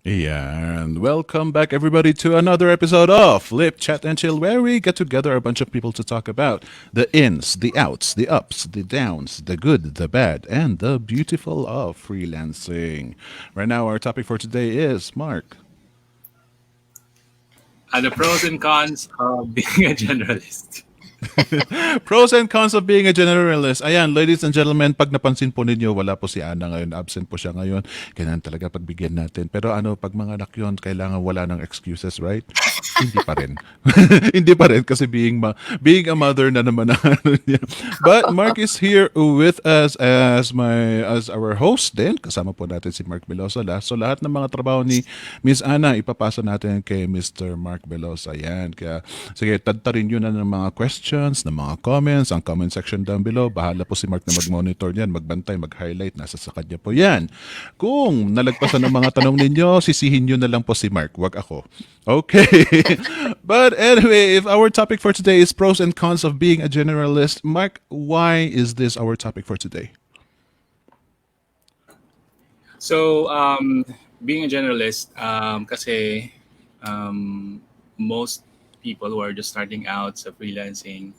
Yeah, and welcome back, everybody, to another episode of Flip, Chat, and Chill, where we get together a bunch of people to talk about the ins, the outs, the ups, the downs, the good, the bad, and the beautiful of freelancing. Right now, our topic for today is Mark. The pros and cons of being a generalist. Pros and cons of being a generalist. Ayan, ladies and gentlemen, pag napansin po ninyo, wala po si Ana ngayon. Absent po siya ngayon. Kailangan talaga pagbigyan natin. Pero pag mga anak yun, kailangan wala ng excuses, right? Hindi pa rin. Hindi pa rin kasi being a mother na naman ang ano niya. But Mark is here with us as our host din. Kasama po natin si Mark Velosa. So lahat ng mga trabaho ni Miss Ana ipapasa natin kay Mr. Mark Velosa. Yan. Kaya sige, tadtarin nyo na ng mga questions, ng mga comments, ang comment section down below. Bahala po si Mark na mag-monitor niyan, magbantay, mag-highlight. Nasa sa kanya po yan. Kung nalagpasan ng mga tanong ninyo, sisihin nyo na lang po si Mark. Wag ako. Okay. But anyway, if our topic for today is pros and cons of being a generalist, Mark, why is this our topic for today? So, being a generalist, kasi most people who are just starting out sa freelancing,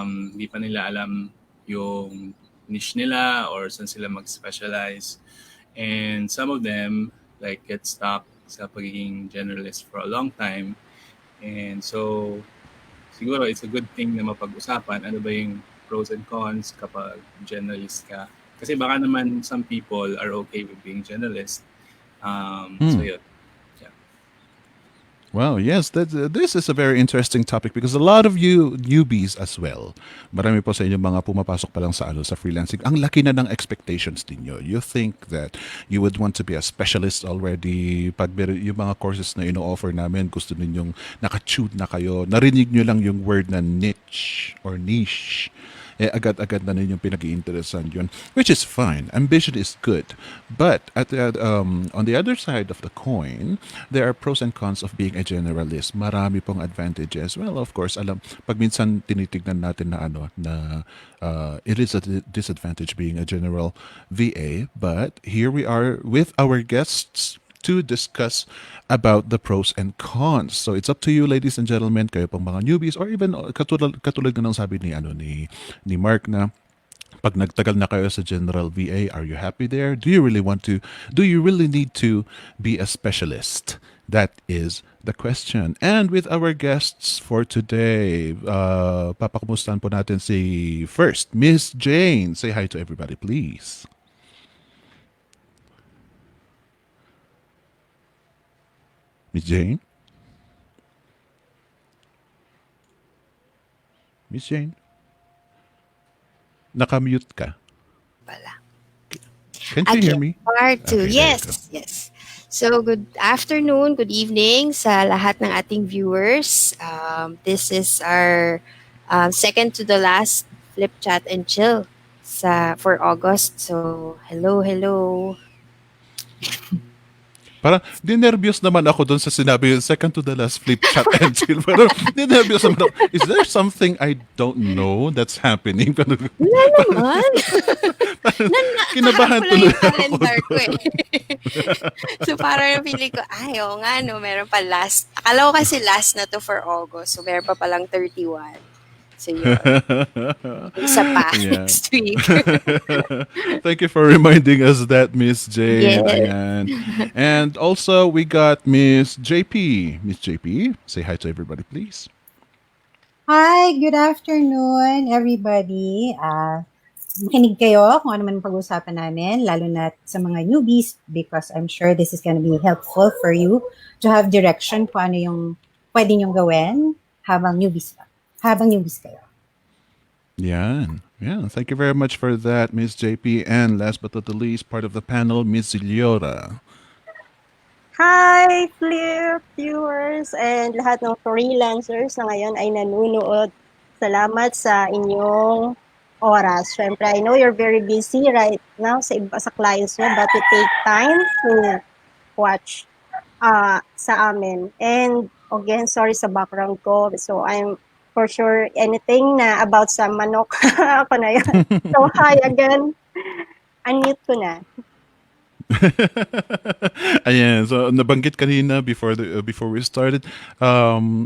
hindi pa nila alam yung niche nila or saan sila mag-specialize. And some of them like get stuck sa pagiging generalist for a long time. And so, siguro it's a good thing na mapag-usapan ano ba yung pros and cons kapag generalist ka. Kasi baka naman some people are okay with being generalist. So Hmm. yun. Yeah. Well, yes, this is a very interesting topic because a lot of you newbies as well, marami po sa inyo mga pumapasok pa lang sa freelancing, ang laki na ng expectations ninyo. You think that you would want to be a specialist already. Yung mga courses na ino-offer namin, gusto ninyong naka-tune na kayo. Narinig nyo lang yung word na niche or niche, agad-agad na ninyong pinag-iinteresan yun, which is fine. Ambition is good. But on the other side of the coin, there are pros and cons of being a generalist. Marami pong advantages. Well, of course, pag minsan tinitignan natin na it is a disadvantage being a general VA, but here we are with our guests to discuss about the pros and cons. So it's up to you, ladies and gentlemen, kayo pang mga newbies or even katulad ng sabi ni Mark na pag nagtagal na kayo sa general VA, are you happy there? Do you really need to be a specialist? That is the question. And with our guests for today, papakamustan po natin si first, Miss Jane. Say hi to everybody, please. Miss Jane? Miss Jane? Nakamute ka. Pala. Can't you hear Again, me? part two. Okay, there you go. Yes, yes. So, good afternoon, good evening sa lahat ng ating viewers. This is our second to the last Flip Chat and Chill for August. So, hello, hello. Parang dinervyos naman ako doon sa sinabi yung second to the last flip chat and chill. Parang dinervyos naman ako. Is there something I don't know that's happening? Parang, Wala parang, naman. parang Nakaharap kinabahan ko lang tuloy yung ako calendar ko doon. eh. So, parang feeling ko, ay, oo nga, no, meron pa last. Akala ko kasi last na to for August. So, meron pa palang 31. So, yun. Isa pa Yeah. next week. Thank you for reminding us that, Miss Jane. Yes. Ayan. And also, we got Miss JP. Miss JP, say hi to everybody, please. Hi, good afternoon, everybody. Makinig kayo kung ano man pag-usapan namin, lalo na sa mga newbies because I'm sure this is going to be helpful for you to have direction kung ano yung pwede nyong gawin habang newbies kayo. Yeah. Yeah. Thank you very much for that, Miss JP. And last but not the least, part of the panel, Miss Leora. Hi, Flip viewers and lahat ng freelancers na ngayon ay nanunood. Salamat sa inyong oras. Siyempre, I know you're very busy right now sa clients nyo, but you take time to watch sa amin. And again, sorry sa background ko. So, I'm for sure anything na about sa manok. Ako na yan. So, hi again. Unmute ko na. Ayan, so nabanggit kanina before we started,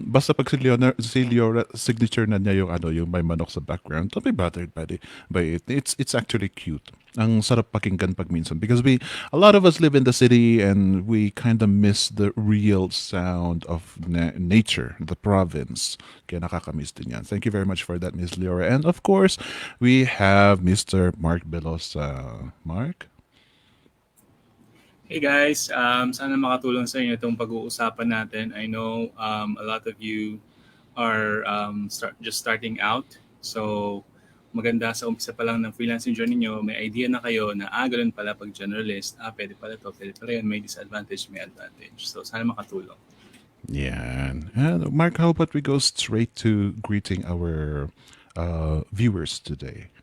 basta pag si Leora signature na niya yung ano, yung may manok sa background, don't be bothered by it. It's actually cute. Ang sarap pakinggan pag minsan because a lot of us live in the city and we kind of miss the real sound of nature, the province. Kaya nakakamiss din yan. Thank you very much for that, Miss Leora. And of course, we have Mr. Mark Belosa. Mark? Hey guys, sana makatulong sa inyo itong pag-uusapan natin. I know a lot of you are just starting out. So maganda sa umpisa pa lang ng freelancing journey nyo, may idea na kayo na ganun pala pag generalist, pwede pala to, pwede pala yun, may disadvantage, may advantage. So sana makatulong. Yeah. And Mark, how about we go straight to greeting our viewers today?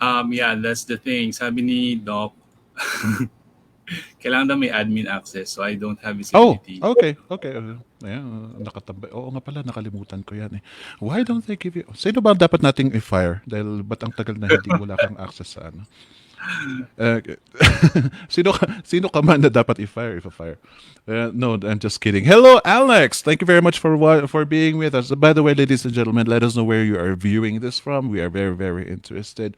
Yeah, that's the thing. Sabi ni Doc, kailangan daw may admin access, so I don't have Oh, visibility. okay. Okay. Ayan, nakatabay. Oo nga pala, nakalimutan ko yan eh. Why don't they give you... Sino ba dapat nating i-fire? Dahil ba't ang tagal na hindi wala kang access sa ano? Sino ka man na dapat i-fire if fire? No, I'm just kidding. Hello, Alex. Thank you very much for being with us. By the way, ladies and gentlemen, let us know where you are viewing this from. We are very, very interested.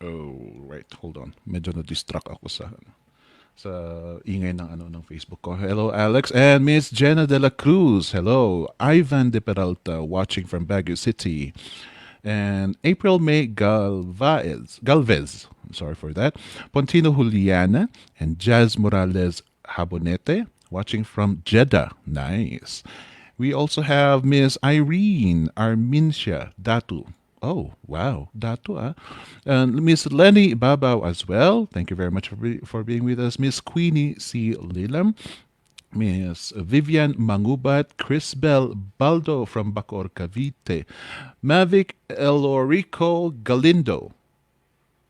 Oh, right. Hold on. Medyo na-distract ako sa ingay ng Facebook ko. Hello, Alex and Miss Jenna de la Cruz. Hello, Ivan de Peralta watching from Baguio City. And April May Galvez. I'm sorry for that. Pontino Juliana and Jazz Morales Habonete watching from Jeddah. Nice. We also have Miss Irene Armincia Datu. Oh, wow. Datu, ah. And Miss Lenny Babaw as well. Thank you very much for being with us. Miss Queenie C. Lilam. Miss Vivian Mangubat, Crisbel Baldo from Bacor, Cavite, Mavic Elorico Galindo.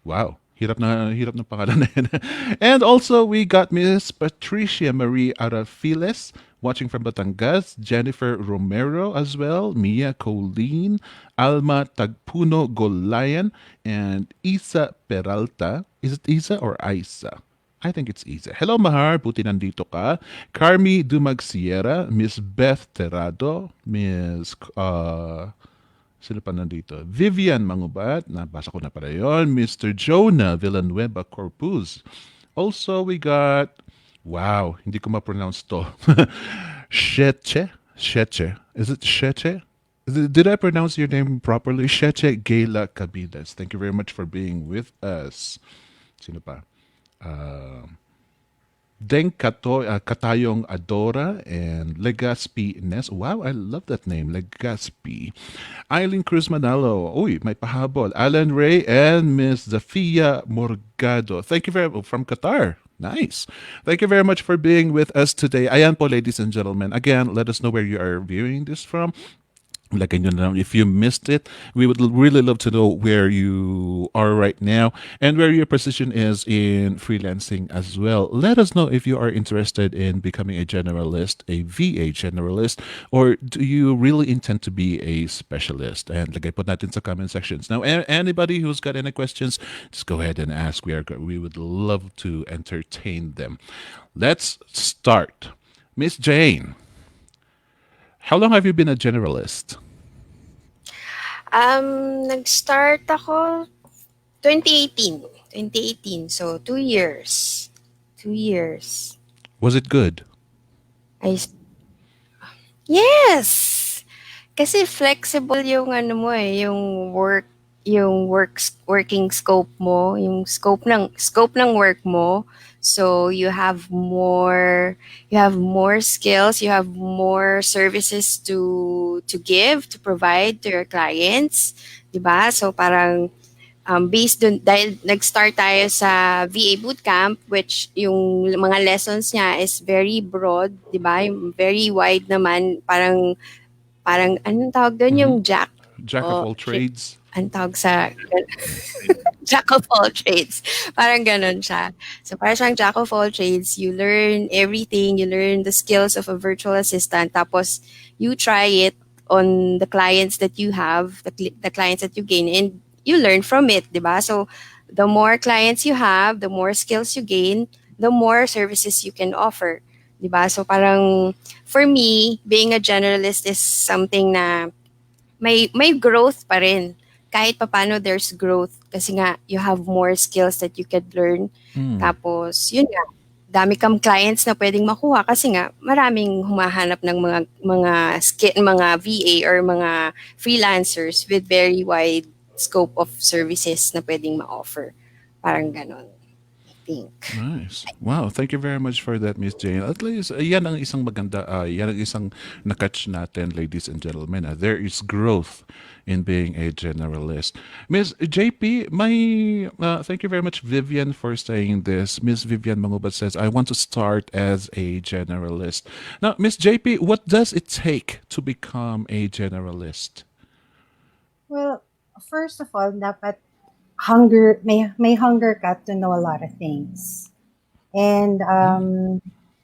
Wow, hirap na pangalan na yan. And also we got Miss Patricia Marie Arafiles watching from Batangas, Jennifer Romero as well, Mia Colleen, Alma Tagpuno Golayan, and Isa Peralta. Is it Isa or Isa? I think it's easy. Hello, Mahar. Buti nandito ka. Carmi Dumag Sierra, Miss Beth Terrado, Miss... sino pa nandito? Vivian Mangubat. Nabasa ko na pala yun. Mr. Jonah Villanueva Corpus. Also, we got... Wow, hindi ko ma-pronounce to. Sheche? Sheche. Is it Sheche? Did I pronounce your name properly? Sheche Gayla Cabides. Thank you very much for being with us. Sino pa? Deng Katayong Adora and Legaspi Nes. Wow, I love that name, Legaspi. Eileen Cruz Manalo. Uy, may pahabol. Alan Ray and Miss Zafia Morgado. Thank you very much from Qatar. Nice. Thank you very much for being with us today. Ayan po, ladies and gentlemen. Again, let us know where you are viewing this from. Like, if you missed it, we would really love to know where you are right now and where your position is in freelancing as well. Let us know if you are interested in becoming a generalist, a VA generalist, or do you really intend to be a specialist? And lagay po natin sa comment sections. Now, anybody who's got any questions, just go ahead and ask. We would love to entertain them. Let's start. Miss Jane. How long have you been a generalist? Nag-start ako 2018. 2018. So, 2 years. 2 years. Was it good? Yes! Kasi flexible yung yung working scope mo, yung scope ng work mo. So you have more skills, you have more services to give, to provide to your clients, 'di ba? So parang based dun, dahil nag-start tayo sa VA bootcamp, which yung mga lessons niya is very broad, 'di ba? Yung very wide naman, parang anong tawag doon, yung jack of all trades. Ang tawag sa jack of all trades. Parang ganon siya. So parang siyang jack of all trades. You learn everything. You learn the skills of a virtual assistant. Tapos you try it on the clients that you have, the clients that you gain. And you learn from it, 'di ba? So the more clients you have, the more skills you gain, the more services you can offer, 'di ba? So parang for me, being a generalist is something na may growth pa rin. Kahit papano there's growth kasi nga you have more skills that you could learn. Hmm. Tapos yun nga, dami kang clients na pwedeng makuha kasi nga maraming humahanap ng mga VA or mga freelancers with very wide scope of services na pwedeng ma-offer. Parang ganon, I think. Nice. Wow, thank you very much for that, Miss Jane. At least, yan ang isang maganda, yan ang isang na-catch natin, ladies and gentlemen. There is growth in being a generalist. Miss JP, thank you very much, Vivian, for saying this. Miss Vivian Mangubat says, I want to start as a generalist. Now, Miss JP, what does it take to become a generalist? Well, first of all, dapat may hunger ka to know a lot of things. And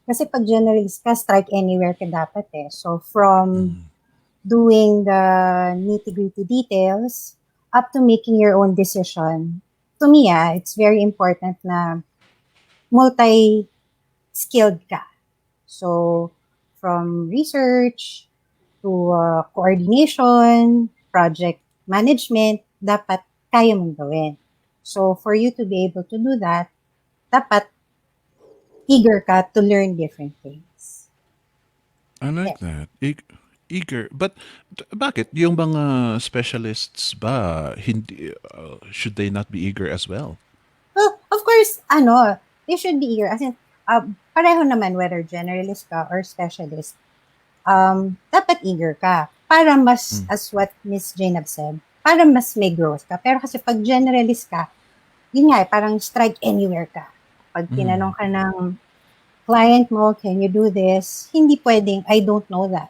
kasi pag generalist ka, strike anywhere ka dapat eh. So from doing the nitty-gritty details up to making your own decision. To me, it's very important na multi-skilled ka. So from research to coordination, project management, dapat kaya mong gawin. So for you to be able to do that, dapat eager ka to learn different things. I like that. Eager. But bakit? Yung mga specialists ba, hindi, should they not be eager as well? Well, of course, they should be eager. As in, pareho naman whether generalist ka or specialist, dapat eager ka. Para mas, as what Miss Jane have said, para mas may growth ka. Pero kasi pag generalist ka, yun nga, parang strike anywhere ka. Pag tinanong ka ng client mo, can you do this? Hindi pwedeng, I don't know that.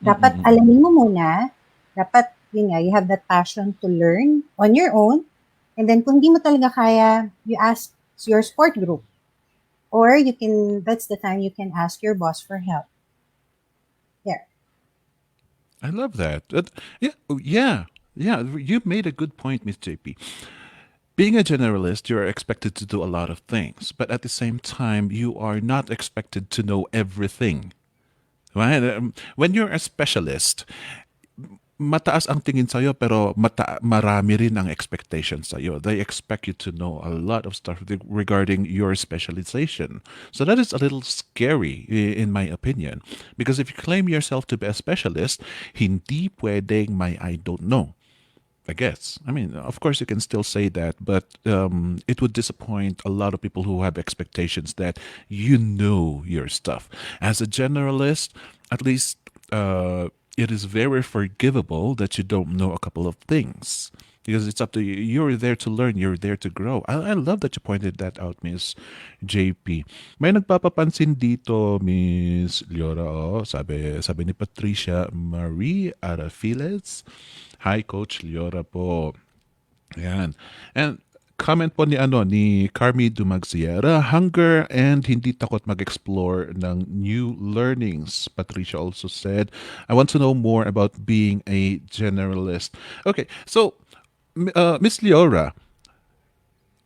Dapat alamin mo muna, dapat, yun nga, you have that passion to learn on your own. And then kung di mo talaga kaya, you ask your sport group. Or that's the time you can ask your boss for help. There. I love that. Yeah. You made a good point, Miss JP. Being a generalist, you are expected to do a lot of things, but at the same time, you are not expected to know everything. Right? When you're a specialist, mataas ang tingin sa'yo pero marami rin ang expectations sa'yo. They expect you to know a lot of stuff regarding your specialization. So that is a little scary in my opinion. Because if you claim yourself to be a specialist, hindi pwedeng may I don't know. I guess. I mean, of course, you can still say that, but it would disappoint a lot of people who have expectations that you know your stuff. As a generalist, at least it is very forgivable that you don't know a couple of things. Because it's up to you. You're there to learn. You're there to grow. I love that you pointed that out, Miss JP. May nagpapapansin dito, Miss Liora. Sabi ni Patricia Marie Arafiles. Hi, Coach Liora po. Ayan. And comment po ni Carmi Dumagsiera, hunger and hindi takot mag-explore ng new learnings. Patricia also said, I want to know more about being a generalist. Okay, so Miss Liora,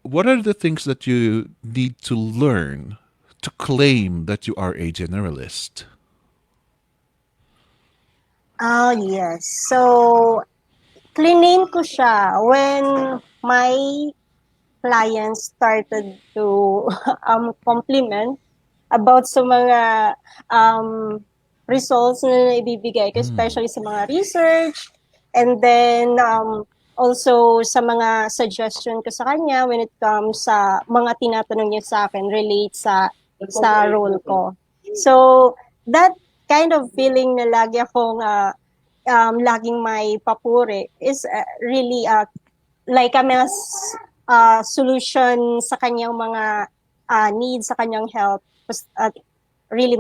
what are the things that you need to learn to claim that you are a generalist? Yes. So, cleaning ko siya when my clients started to compliment about sa mga results na ibibigay ko, especially sa mga research, and then also sa mga suggestion ko sa kanya when it comes sa mga tinatanong niya sa akin relate sa role ko. So, that kind of feeling na lagi akong laging may papuri is really like a solution sa kanyang mga needs, sa kanyang help. Really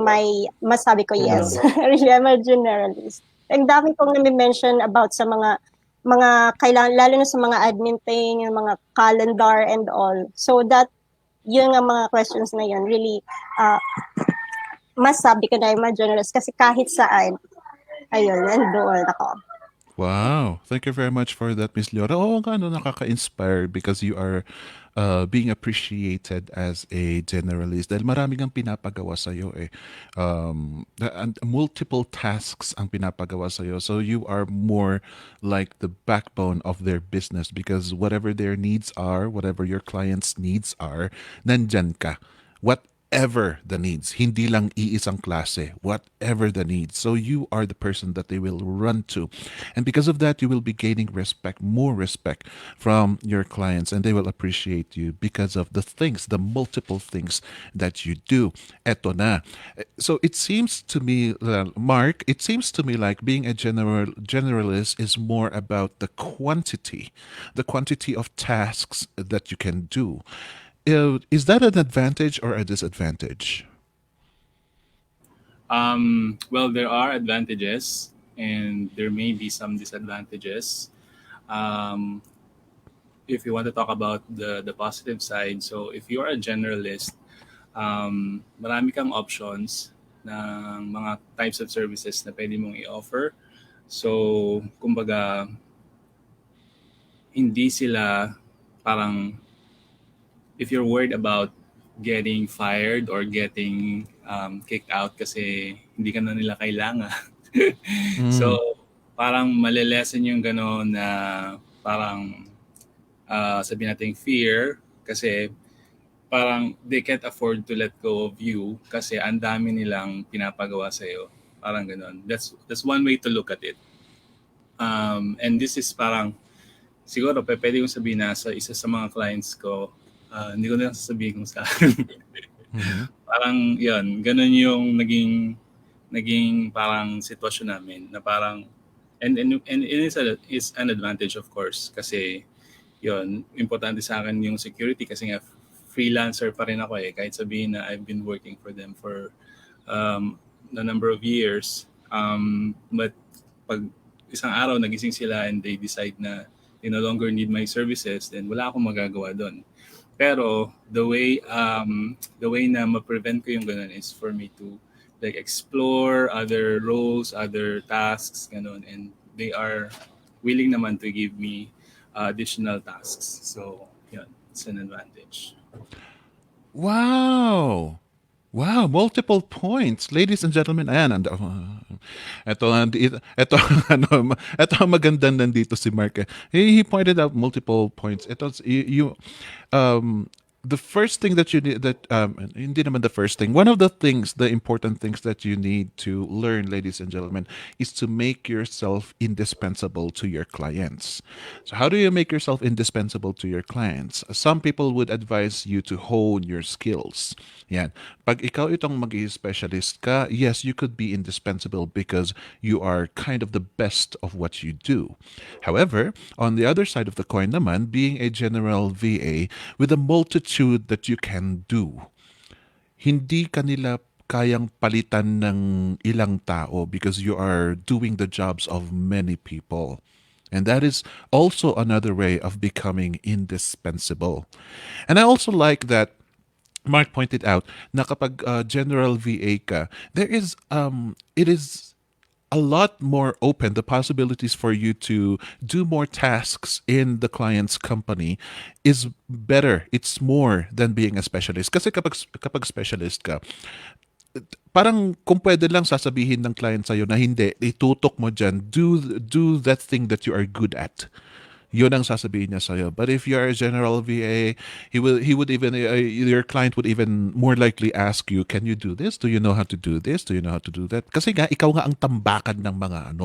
masabi ko yes. Really, I'm a generalist. Ang dami kong nami-mention about sa mga kailangan, lalo na sa mga admin thing, yung mga calendar and all. So that, yun ang mga questions na yun, really, masabi ko na yung mga generalist kasi kahit saan, ayun, nandoon ako. Wow. Thank you very much for that, Miss Leora. Oo nga, no, nakaka-inspire because you are being appreciated as a generalist dahil marami kang pinapagawa sa'yo eh. And multiple tasks ang pinapagawa sa'yo. So you are more like the backbone of their business because whatever their needs are, whatever your clients' needs are, nandyan ka. Whatever the needs, hindi lang iisang klase, whatever the needs. So you are the person that they will run to. And because of that, you will be gaining respect, more respect from your clients, and they will appreciate you because of the things, the multiple things that you do. Eto na. So it seems to me, Mark, it seems to me like being a generalist is more about the quantity of tasks that you can do. Is that an advantage or a disadvantage? Well, there are advantages and there may be some disadvantages. Um, if you want to talk about the positive side, so if you are a generalist, marami kang options ng mga types of services na pwede mong i-offer. So, kumbaga, hindi sila parang if you're worried about getting fired or getting kicked out kasi hindi ka na nila kailangan. Mm. So, parang malilesen yung gano'n na parang sabihin natin fear kasi parang they can't afford to let go of you kasi ang dami nilang pinapagawa sa'yo. Parang gano'n. That's one way to look at it. And this is parang siguro pwede kong sabihin na sa isa sa mga clients ko, hindi ko na lang sasabihin kung saan. Mhm. Parang yun, ganun yung naging parang sitwasyon namin na parang and it is an advantage of course kasi yun, importante sa akin yung security kasi nga freelancer pa rin ako eh kahit sabihin na I've been working for them for a number of years. But pag isang araw nagising sila and they decide na they no longer need my services, then wala akong magagawa doon. Pero the way na ma-prevent ko yung ganun is for me to like explore other roles, other tasks, ganun. And they are willing naman to give me additional tasks. So, yun, it's an advantage. Wow. Wow, multiple points. Ladies and gentlemen, ayan, ito, ito ang magandang nandito si Mark. He pointed out multiple points. Um, the first thing that you need, hindi naman the first thing, one of the things, the important things that you need to learn, ladies and gentlemen, is to make yourself indispensable to your clients. So how do you make yourself indispensable to your clients? Some people would advise you to hone your skills. Yan. Pag ikaw itong mag-specialist ka, yes, you could be indispensable because you are kind of the best of what you do. However, on the other side of the coin naman, being a general VA with a multitude that you can do, hindi kanila kayang palitan ng ilang tao because you are doing the jobs of many people. And that is also another way of becoming indispensable. And I also like that Mark pointed out na kapag general VA ka, it is a lot more open the possibilities for you to do more tasks in the client's company is better. It's more than being a specialist. Kasi kapag specialist ka, parang kung pwede lang sasabihin ng client sa'yo na hindi, itutok mo dyan, do that thing that you are good at. Yun ang sasabihin niya sa'yo. But if you're a general VA, he would even, your client would even more likely ask you, can you do this? Do you know how to do this? Do you know how to do that? Kasi nga, ikaw nga ang tambakan ng mga,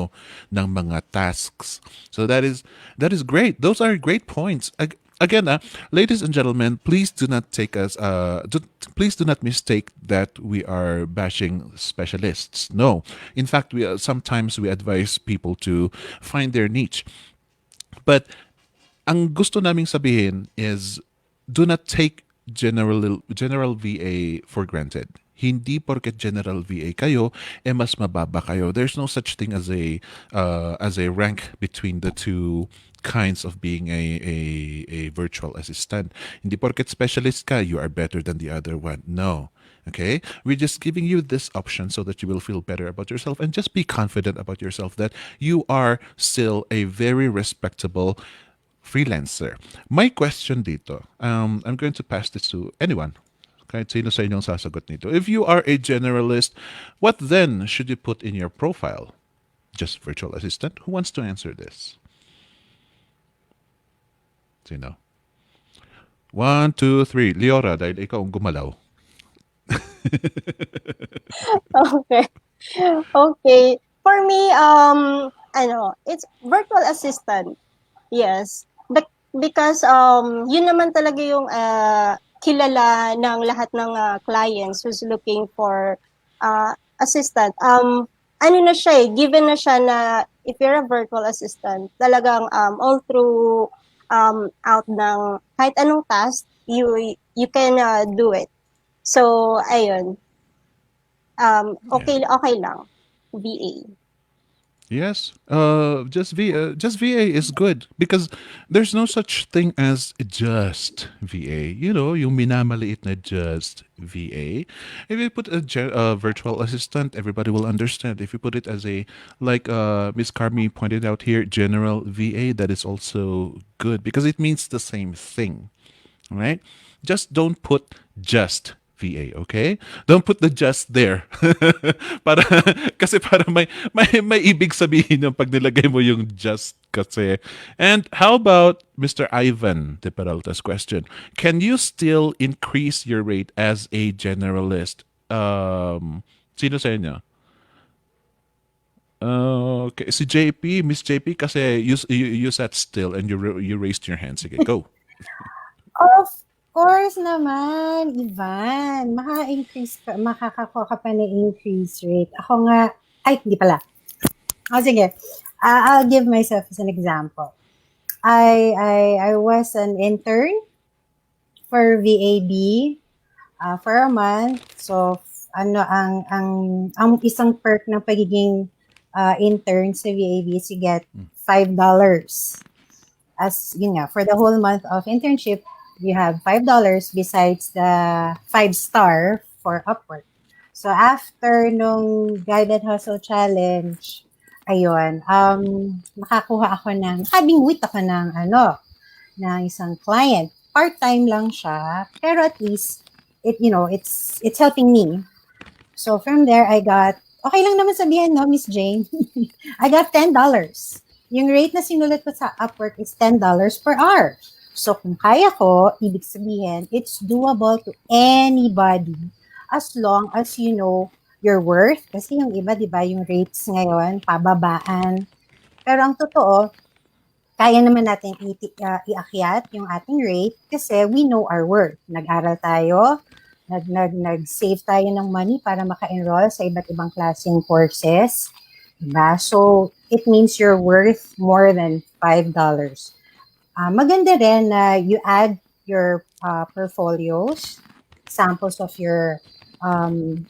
ng mga tasks. So that is great. Those are great points. Again, ladies and gentlemen, please do not take us. Please do not mistake that we are bashing specialists. No, in fact, sometimes we advise people to find their niche. But ang gusto naming sabihin is do not take general VA for granted. Hindi porket general VA kayo, mas mababa kayo. There's no such thing as a rank between the two kinds of being a virtual assistant. Hindi porket specialist ka, you are better than the other one. No. Okay, we're just giving you this option so that you will feel better about yourself and just be confident about yourself that you are still a very respectable freelancer. My question dito, I'm going to pass this to anyone. Kahit sino sa inyong sasagot nito. If you are a generalist, what then should you put in your profile? Just virtual assistant? Who wants to answer this? Sino? One, two, three. Leora, dahil ikaw ang gumalaw. Okay. Okay. For me, it's virtual assistant. Yes. Because yun naman talaga yung kilala ng lahat ng clients who's looking for assistant. Ano na siya given na siya na if you're a virtual assistant, talagang all through out ng kahit anong task, you can do it. So, ayun. Okay lang. VA. Yes, just VA is good because there's no such thing as just VA. You know, yung minamaliit na just VA. If you put a virtual assistant, everybody will understand. If you put it as a, like Miss Carmi pointed out here, general VA, that is also good because it means the same thing, right? Just don't put just VA, okay? Don't put the just there. para kasi para may ibig sabihin yung pag nilagay mo yung just kasi. And how about Mr. Ivan de Peralta's question? Can you still increase your rate as a generalist? Sino sa inyo? Okay, si JP, Miss JP kasi you sat still and you raised your hand. Sige, go. Of course naman, Ivan. Makakakuha ka pa ng increase rate. Ako nga, ay, hindi pala. Sige. I'll give myself as an example. I was an intern for VAB for a month. So, ang isang perk ng pagiging intern sa VAB is you get $5. As yun nga, for the whole month of internship, you have $5 besides the 5-star for Upwork. So after nung Guided Hustle Challenge, ayun, nakabingwit ako ng isang client. Part-time lang siya, pero at least it's helping me. So from there, I got, okay lang naman sabihin, no, Miss Jane? I got $10. Yung rate na sinulat ko sa Upwork is $10 per hour. So kung kaya ko, ibig sabihin, it's doable to anybody as long as you know your worth. Kasi yung iba, di ba, yung rates ngayon, pababaan. Pero ang totoo, kaya naman natin iakyat yung ating rate kasi we know our worth. Nag-aral tayo, nag-save tayo ng money para maka-enroll sa iba't ibang klaseng courses. Diba? So, it means you're worth more than $5. Maganda rin na you add your portfolios, samples of your, yung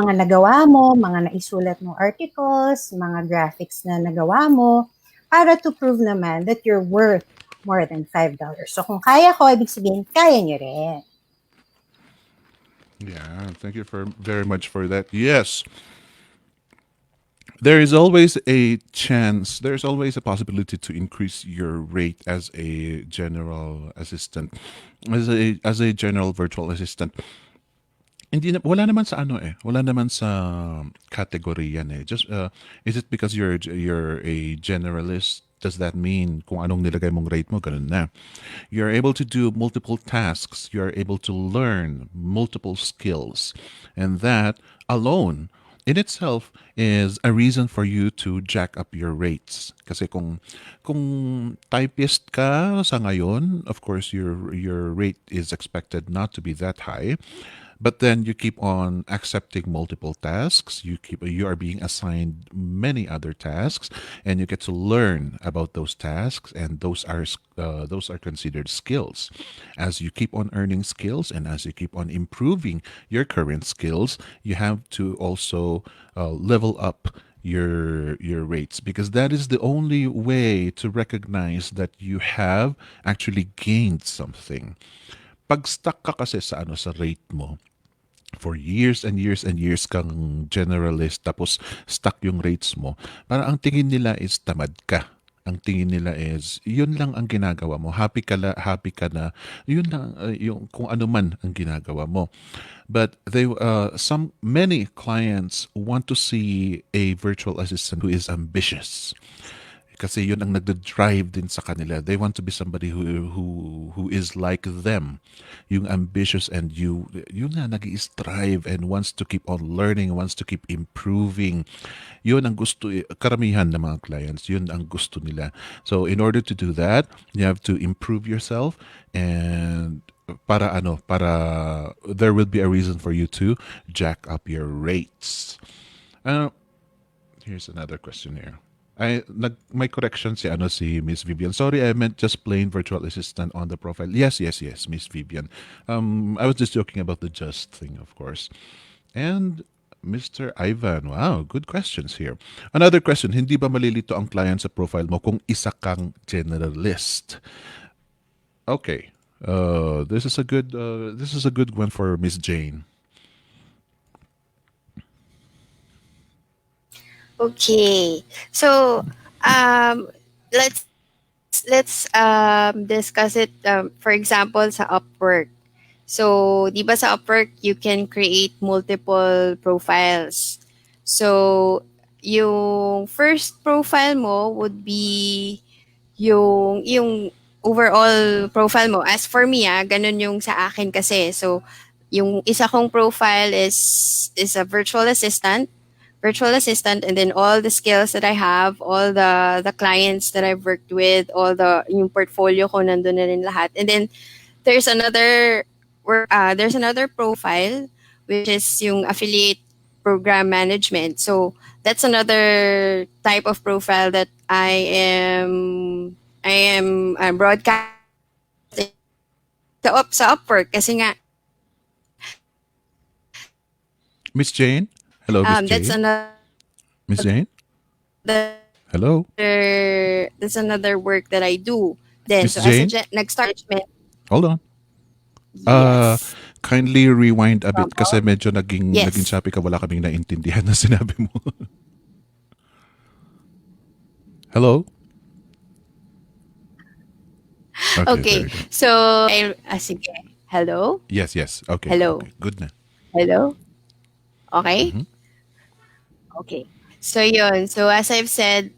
mga nagawa mo, mga naisulat mong articles, mga graphics na nagawa mo, para to prove naman that you're worth more than $5. So, kung kaya ko, ibig sabihin, kaya nyo rin. Yeah, thank you very much for that. Yes. There is always a chance, there's always a possibility to increase your rate as a general assistant, as a general virtual assistant. Wala naman sa wala naman sa category yan eh. Just is it because you're a generalist? Does that mean kung anong nilagay mong rate mo ganun na? You're able to do multiple tasks, you're able to learn multiple skills, and that alone in itself is a reason for you to jack up your rates. Kasi kung typist ka sa ngayon, of course your rate is expected not to be that high. But then you keep on accepting multiple tasks. You are being assigned many other tasks, and you get to learn about those tasks, and those are considered skills. As you keep on earning skills, and as you keep on improving your current skills, you have to also level up your rates because that is the only way to recognize that you have actually gained something. Pag stuck ka kasi sa sa rate mo, for years and years and years kang generalist tapos stuck yung rates mo, para ang tingin nila is tamad ka. Ang tingin nila is yun lang ang ginagawa mo. Happy ka na. Yun lang yung kung ano man ang ginagawa mo. But they some many clients want to see a virtual assistant who is ambitious. Kasi yun ang nagda-drive din sa kanila. They want to be somebody who is like them. Yung ambitious and yun na nag-strive and wants to keep on learning, wants to keep improving. Yun ang gusto, karamihan ng mga clients, yun ang gusto nila. So in order to do that, you have to improve yourself, and para there will be a reason for you to jack up your rates. Here's another question here. May correction si Miss Vivian. Sorry, I meant just plain virtual assistant on the profile. Yes, Miss Vivian. I was just joking about the just thing, of course. And Mr. Ivan, wow, good questions here. Another question, hindi ba malilito ang client sa profile mo kung isa kang generalist? Okay. This is a good one for Miss Jane. Okay. So, let's discuss it. For example, sa Upwork. So, di ba sa Upwork, you can create multiple profiles. So, yung first profile mo would be yung overall profile mo. As for me, ganun yung sa akin kasi. So, yung isa kong profile is a virtual assistant, and then all the skills that I have, all the clients that I've worked with, all the yung portfolio ko nandun na rin lahat. And then there's another profile which is yung affiliate program management. So that's another type of profile that I am broadcasting sa Upwork kasi nga Miss Jane? Hello, Miss that's Jane? another Miss Jane? Hello? that's another work that I do. Then Miss so as a Jane? nag-start management, Hold on. Uh, yes. Kindly rewind a bit kasi medyo naging Yes. choppy ka, wala kaming naintindihan na sinabi mo. Hello? Okay, Okay. very good. So, sige. Hello? Yes. Okay. Hello? Good na. Hello? Okay? Mhm. Okay. So, yun. So, as I've said,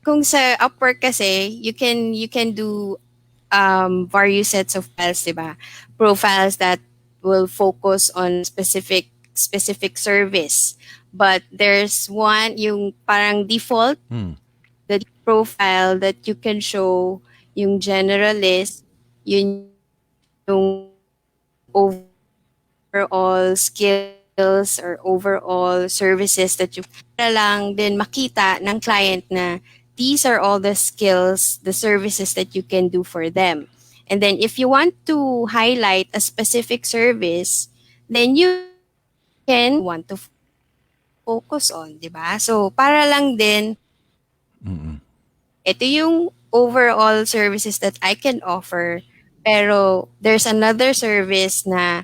kung sa Upwork kasi, you can do various sets of files, diba? Profiles that will focus on specific service. But there's one, yung parang default, Hmm. the profile that you can show, yung generalist, yun yung overall skills or overall services that you para lang din makita ng client na these are all the skills, the services that you can do for them. And then if you want to highlight a specific service, then you can want to focus on, di ba? So, para lang din, Mm-mm. ito yung overall services that I can offer. Pero there's another service na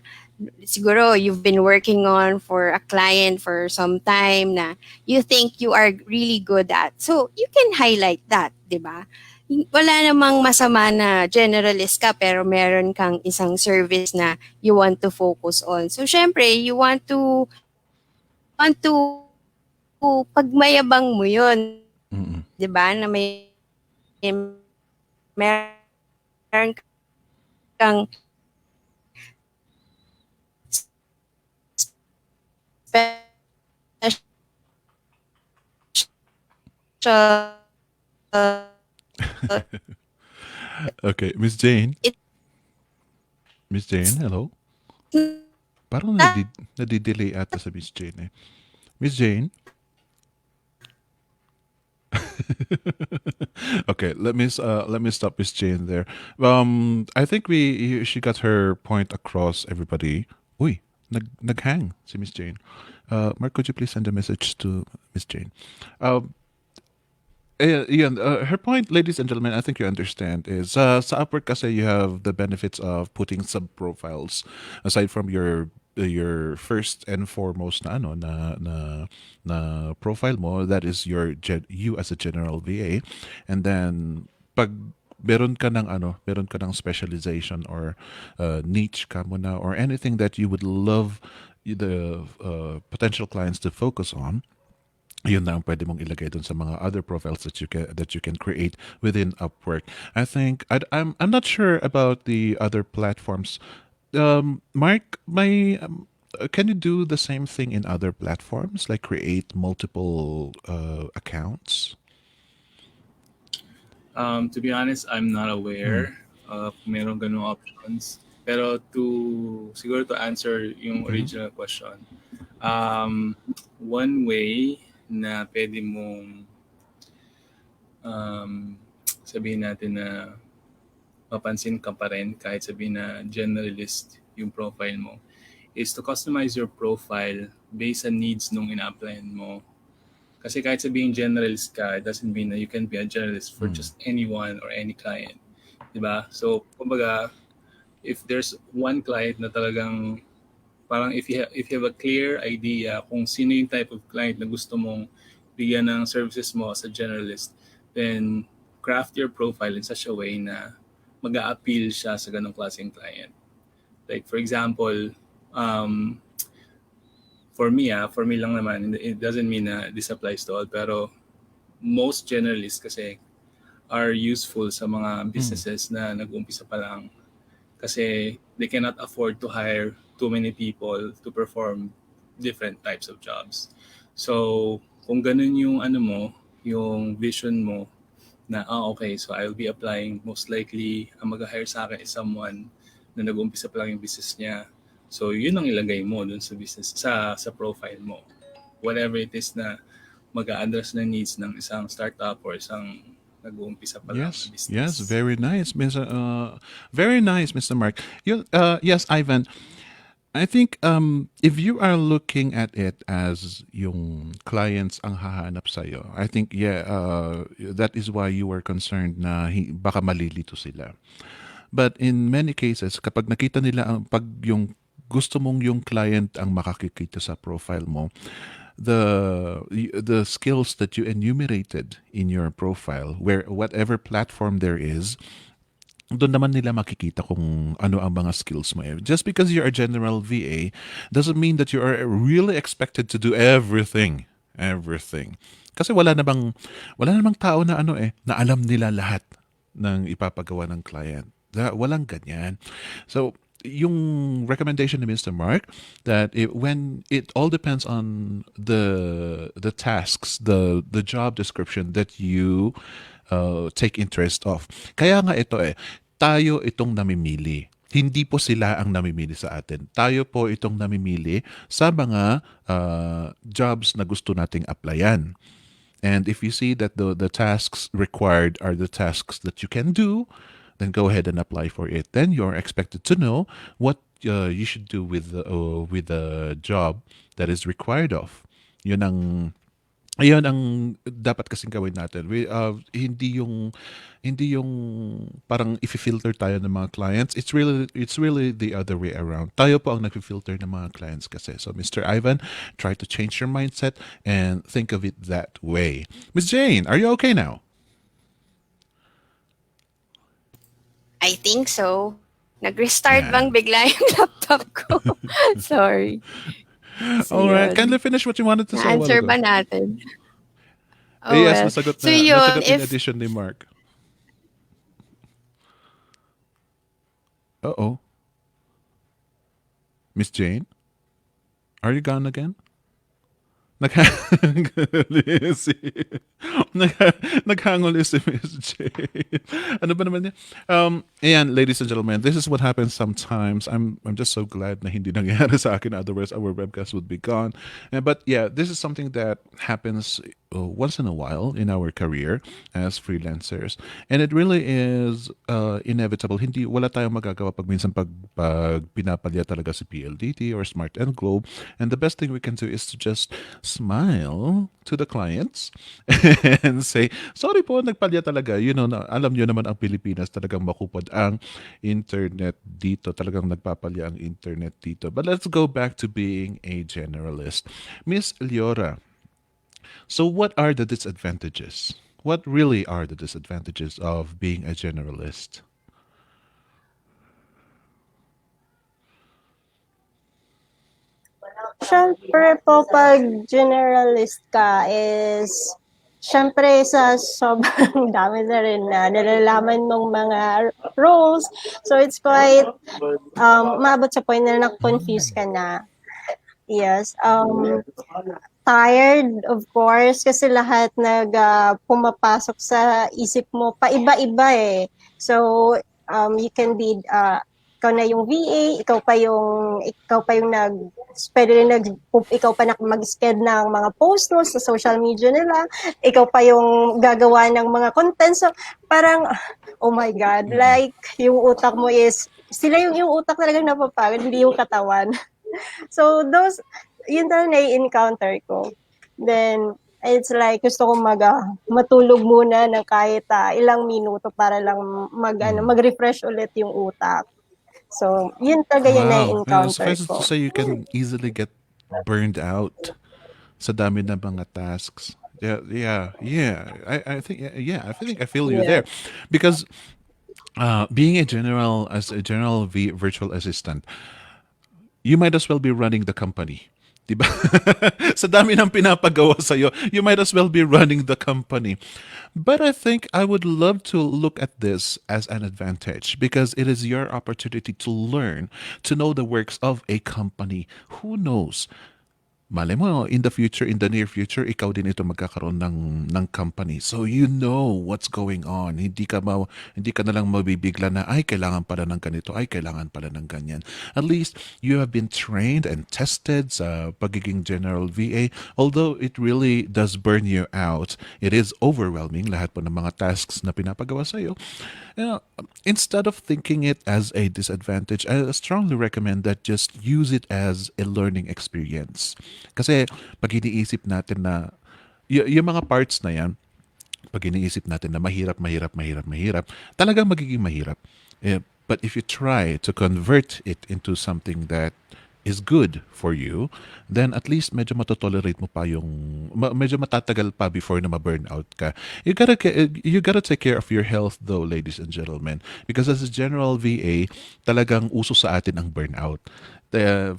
siguro you've been working on for a client for some time na you think you are really good at. So, you can highlight that, di ba? Wala namang masama na generalist ka pero meron kang isang service na you want to focus on. So, syempre, you want to pagmayabang mo yun, Mm-mm. di ba? Na meron kang special Okay, Miss Jane? it's Miss Jane, hello? Parang not nadidelay ata sa Miss Jane eh. Miss Jane? Okay, let me stop Miss Jane there. I think she got her point across, everybody. Uy, naghang si Miss Jane. Mark, could you please send a message to Miss Jane? Um, Her point, ladies and gentlemen, I think you understand, is sa Upwork kasi you have the benefits of putting sub-profiles aside from your first and foremost na ano na profile mo, that is you as a general VA, and then pag meron ka ng specialization or niche ka muna or anything that you would love the potential clients to focus on, yun na ang pwede mong ilagay dun sa mga other profiles that you can create within Upwork. I think I'm not sure about the other platforms. Mark, can you do the same thing in other platforms, like create multiple accounts? To be honest, I'm not Mm. aware of meron ganung options. Pero siguro to answer yung Mhm. original question, um, one way na pwede mong um, sabihin natin na mapansin ka pa rin kahit sabihin na generalist yung profile mo is to customize your profile based sa needs nung ina-applyan mo. Kasi kahit sabihin generalist ka, it doesn't mean na you can be a generalist for Mm. just anyone or any client. Diba? So, kumbaga, if there's one client na talagang parang if you have a clear idea kung sino yung type of client na gusto mong bigyan ng services mo as a generalist, then craft your profile in such a way na mag-a-appeal siya sa ganong klaseng client. Like for example, um, for me lang naman, it doesn't mean na this applies to all, pero most generalists kasi are useful sa mga Mm. businesses na nag-umpisa pa lang kasi they cannot afford to hire too many people to perform different types of jobs. So, kung ganun yung ano mo, yung vision mo na okay, so I'll be applying, most likely ang mag-hire sa akin is someone na nag-umpisa pa lang yung business niya. So, yun ang ilagay mo dun sa business sa profile mo. Whatever it is na mag-a-address na needs ng isang startup or isang nag-uumpisa pa lang na Yes, business. very nice, Mr. Very nice, Mr. Mark. Yes, Ivan. I think if you are looking at it as yung clients ang hahanap sa'yo, I think, yeah, that is why you were concerned na baka malilito sila. But in many cases, kapag nakita nila pag yung gusto mong yung client ang makakikita sa profile mo, the skills that you enumerated in your profile, where whatever platform there is, doon naman nila makikita kung ano ang mga skills mo. Just because you're a general VA doesn't mean that you are really expected to do everything. Everything. Kasi wala namang tao na na alam nila lahat ng ipapagawa ng client. Walang ganyan. So, yung recommendation ni Mr. Mark that when it all depends on the tasks, the job description that you take interest of. Kaya nga tayo itong namimili. Hindi po sila ang namimili sa atin. Tayo po itong namimili sa mga jobs na gusto nating applyan. And if you see that the tasks required are the tasks that you can do, then go ahead and apply for it. Then you're expected to know what you should do with the job that is required of. Yun ang Ayun ang dapat kasing gawin natin. Hindi yung parang i-filter tayo ng mga clients. It's really the other way around. Tayo po ang nag-filter ng mga clients kasi. So Mr. Ivan, try to change your mindset and think of it that way. Miss Jane, are you okay now? I think so. Nag-restart bang Yan. bigla yung laptop ko? Sorry. So, All right. yun. Kindly finish what you wanted to say a while Na-answer ago. ba natin? Oh, Yes, well. So, yun. nasagot in If addition ni Mark. Uh-oh. Miss Jane, are you gone again? Naghangol si naghangol si Miss Jane. Ano ba naman yan? Ayan, ladies and gentlemen, this is what happens sometimes. I'm just so glad na hindi nangyari sa akin. Otherwise, our webcast would be gone. But yeah, this is something that happens once in a while in our career as freelancers. And it really is inevitable. Wala tayong magagawa pag minsan pag pinapalya talaga si PLDT or Smart and Globe. And the best thing we can do is to just smile to the clients and say, sorry po, nagpalya talaga. Alam nyo naman ang Pilipinas, talagang makupad ang internet dito. Talagang nagpapalya ang internet dito. But let's go back to being a generalist. Miss Leora, so what are the disadvantages? What really are the disadvantages of being a generalist? Siyempre po, pag generalist ka is, siyempre sa sobrang dami na rin na nalalaman mong mga roles. So it's quite, umabot sa point na na-confuse ka na. Yes. Tired, of course, kasi lahat pumapasok sa isip mo, paiba-iba eh. So, you can be, ikaw na yung VA, ikaw pa yung pwede rin ikaw pa mag-sked ng mga post no, sa social media nila, ikaw pa yung gagawa ng mga content. So, parang, oh my God, like, yung utak mo is, yung utak talagang napapagod, hindi yung katawan. So, yun talaga na-encounter ko. Then, it's like, gusto kong matulog muna ng kahit ilang minuto para lang mag-refresh ulit yung utak. So, yun talaga yung Wow. na-encounter Suffice it to ko. say, you can easily get burned out sa dami ng mga tasks. Yeah. I think, I think I feel you Yeah. there, because being as a general virtual assistant, you might as well be running the company. Diba? Sa dami ng pinapagawa sa'yo, you might as well be running the company. But I think I would love to look at this as an advantage, because it is your opportunity to learn, to know the works of a company. Who knows? Malay mo, in the future, in the near future, ikaw din ito magkakaroon ng company. So you know what's going on. Hindi ka na lang mabibigla na, ay, kailangan pala ng ganito, ay, kailangan pala ng ganyan. At least, you have been trained and tested sa pagiging general VA. Although it really does burn you out, it is overwhelming, lahat po ng mga tasks na pinapagawa sa'yo. Instead of thinking it as a disadvantage, I strongly recommend that just use it as a learning experience. Kasi pag iniisip natin na yung mga parts na yan, pag iniisip natin na mahirap, talagang magiging mahirap. But if you try to convert it into something that is good for you, then at least medyo matotolerate mo pa medyo matatagal pa before na ma-burnout ka. You gotta take care of your health though, ladies and gentlemen. Because as a general VA, talagang uso sa atin ang burnout. Uh,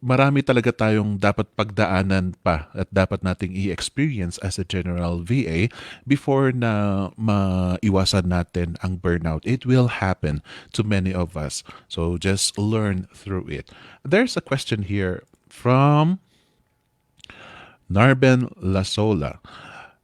Marami talaga tayong dapat pagdaanan pa at dapat nating i-experience as a general VA before na maiwasan natin ang burnout. It will happen to many of us. So just learn through it. There's a question here from Narben Lasola.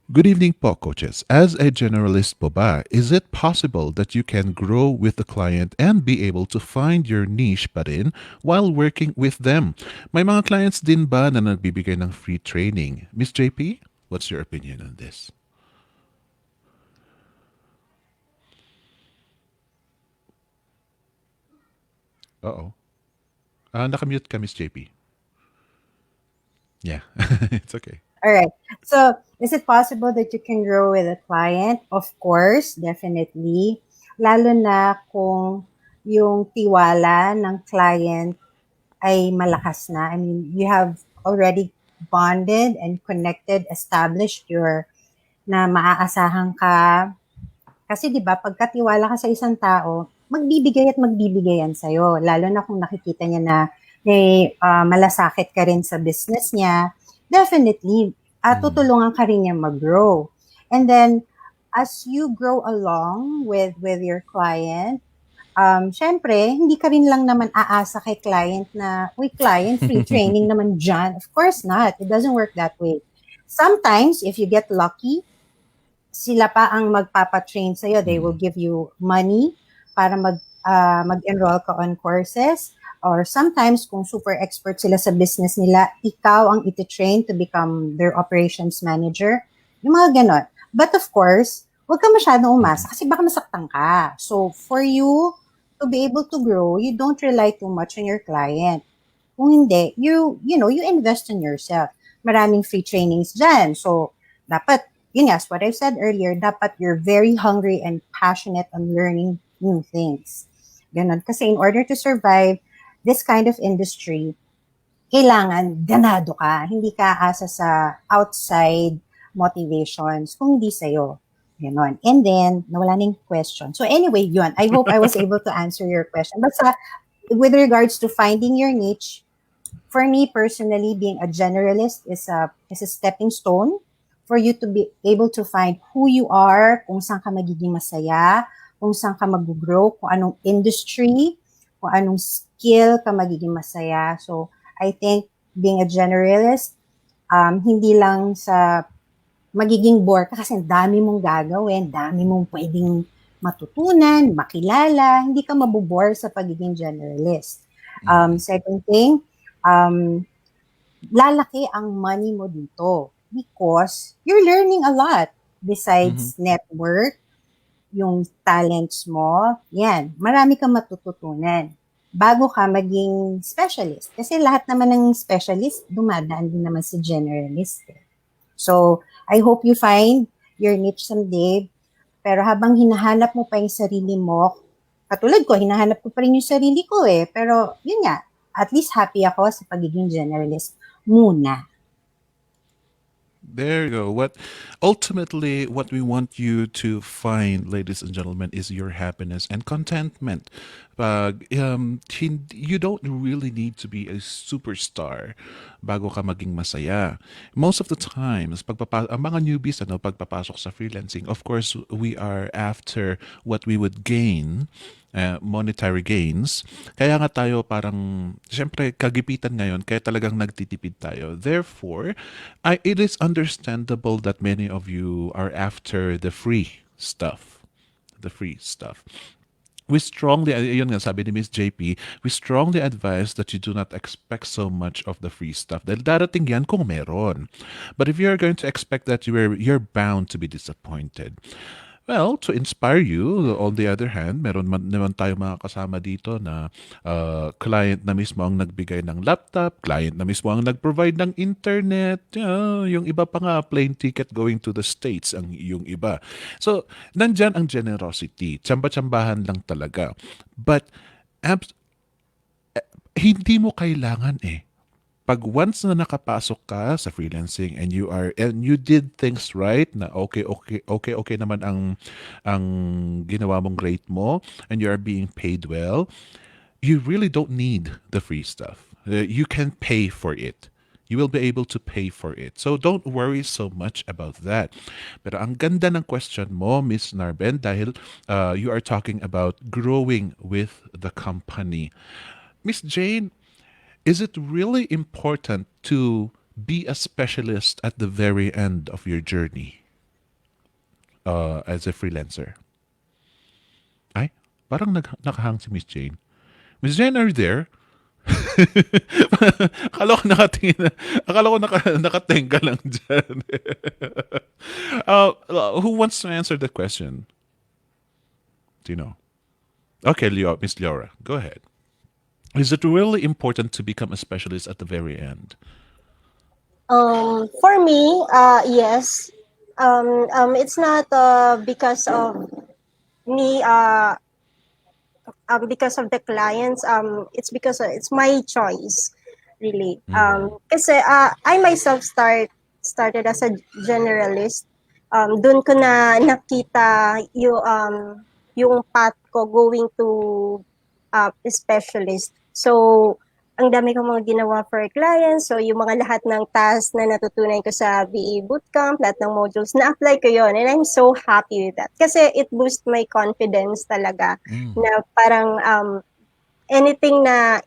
Good evening po, coaches. As a generalist po ba, is it possible that you can grow with the client and be able to find your niche pa rin while working with them? May mga clients din ba na nagbibigay ng free training? Miss JP, what's your opinion on this? Uh-oh. Nakamute ka, Miss JP. Yeah, it's okay. All right. So, is it possible that you can grow with a client? Of course, definitely. Lalo na kung yung tiwala ng client ay malakas na. I mean, you have already bonded and connected, established na maaasahan ka. Kasi 'di ba, pagkatiwala ka sa isang tao, magbibigay at magbibigay yan sa'yo. Lalo na kung nakikita niya na may malasakit ka rin sa business niya, definitely, tutulungan ka rin niya mag-grow. And then, as you grow along with your client, syempre, hindi ka rin lang naman aasa kay client na, uy, client, free training naman dyan. Of course not. It doesn't work that way. Sometimes, if you get lucky, sila pa ang magpapatrain sa'yo. They will give you money para mag-enroll ka on courses. Or sometimes, kung super expert sila sa business nila, ikaw ang iti-train to become their operations manager. Yung mga ganon. But of course, huwag ka masyadong umasa kasi baka masaktan ka. So, for you to be able to grow, you don't rely too much on your client. Kung hindi, you invest in yourself. maraming free trainings dyan. So, dapat, yun as what I've said earlier, dapat you're very hungry and passionate on learning new things. Ganon. Kasi in order to survive this kind of industry, kailangan ganado ka. Hindi ka asa sa outside motivations, kung hindi sa'yo. Ganon. And then, nawala na yung question. So anyway, yun. I hope I was able to answer your question. But with regards to finding your niche, for me personally, being a generalist is a stepping stone for you to be able to find who you are, kung saan ka magiging masaya, kung saan ka mag-grow, kung anong industry, kung anong skill ka magiging masaya. So, I think being a generalist, hindi lang sa magiging bore ka kasi ang dami mong gagawin, dami mong pwedeng matutunan, makilala, hindi ka mabubore sa pagiging generalist. Second thing, lalaki ang money mo dito because you're learning a lot besides network, yung talents mo, yan, marami kang matututunan bago ka maging specialist. Kasi lahat naman ng specialist, dumadaan din naman sa generalist. So, I hope you find your niche someday. Pero habang hinahanap mo pa yung sarili mo, katulad ko, hinahanap ko pa rin yung sarili ko eh. Pero, yun nga, at least happy ako sa pagiging generalist muna. There you go. Ultimately what we want you to find, ladies and gentlemen, is your happiness and contentment. You don't really need to be a superstar bago ka maging masaya. Most of the times, ang mga newbies, pagpapasok sa freelancing, of course, we are after what we would gain, monetary gains. Kaya nga tayo parang, syempre, kagipitan ngayon, kaya talagang nagtitipid tayo. Therefore, it is understandable that many of you are after the free stuff. The free stuff. We strongly, yun nga sabi ni Miss JP, we strongly advise that you do not expect so much of the free stuff. Dahil darating yan kung meron. But if you're going to expect that, you're bound to be disappointed. Well, to inspire you, on the other hand, meron naman tayo mga kasama dito na client na mismo ang nagbigay ng laptop, client na mismo ang nag-provide ng internet, yung iba pa nga, plane ticket going to the States ang yung iba. So, nandyan ang generosity. Tsamba-tsambahan lang talaga. But, hindi mo kailangan pag once na nakapasok ka sa freelancing and you did things right na okay naman ang ginawa mong rate mo and you are being paid well, you really don't need the free stuff. You can pay for it. You will be able to pay for it. So don't worry so much about that. Pero ang ganda ng question mo, Miss Narben, dahil you are talking about growing with the company. Miss Jane, is it really important to be a specialist at the very end of your journey as a freelancer? Ay, parang nakahang si Miss Jane. Miss Jane, are you there? Akala ko nakatingin, akala ko nakatenga lang dyan. Who wants to answer the question? Do you know? Okay, Miss Laura, go ahead. Is it really important to become a specialist at the very end? For me, yes. It's not because of me, because of the clients. It's because it's my choice, really. Kasi I myself started as a generalist. Doon ko na nakita yung path ko going to specialist. So, ang dami kong mga ginawa for clients. So, yung mga lahat ng tasks na natutunan ko sa VA Bootcamp, lahat ng modules, na-apply ko yon. And I'm so happy with that. Kasi it boosts my confidence talaga. Na parang anything na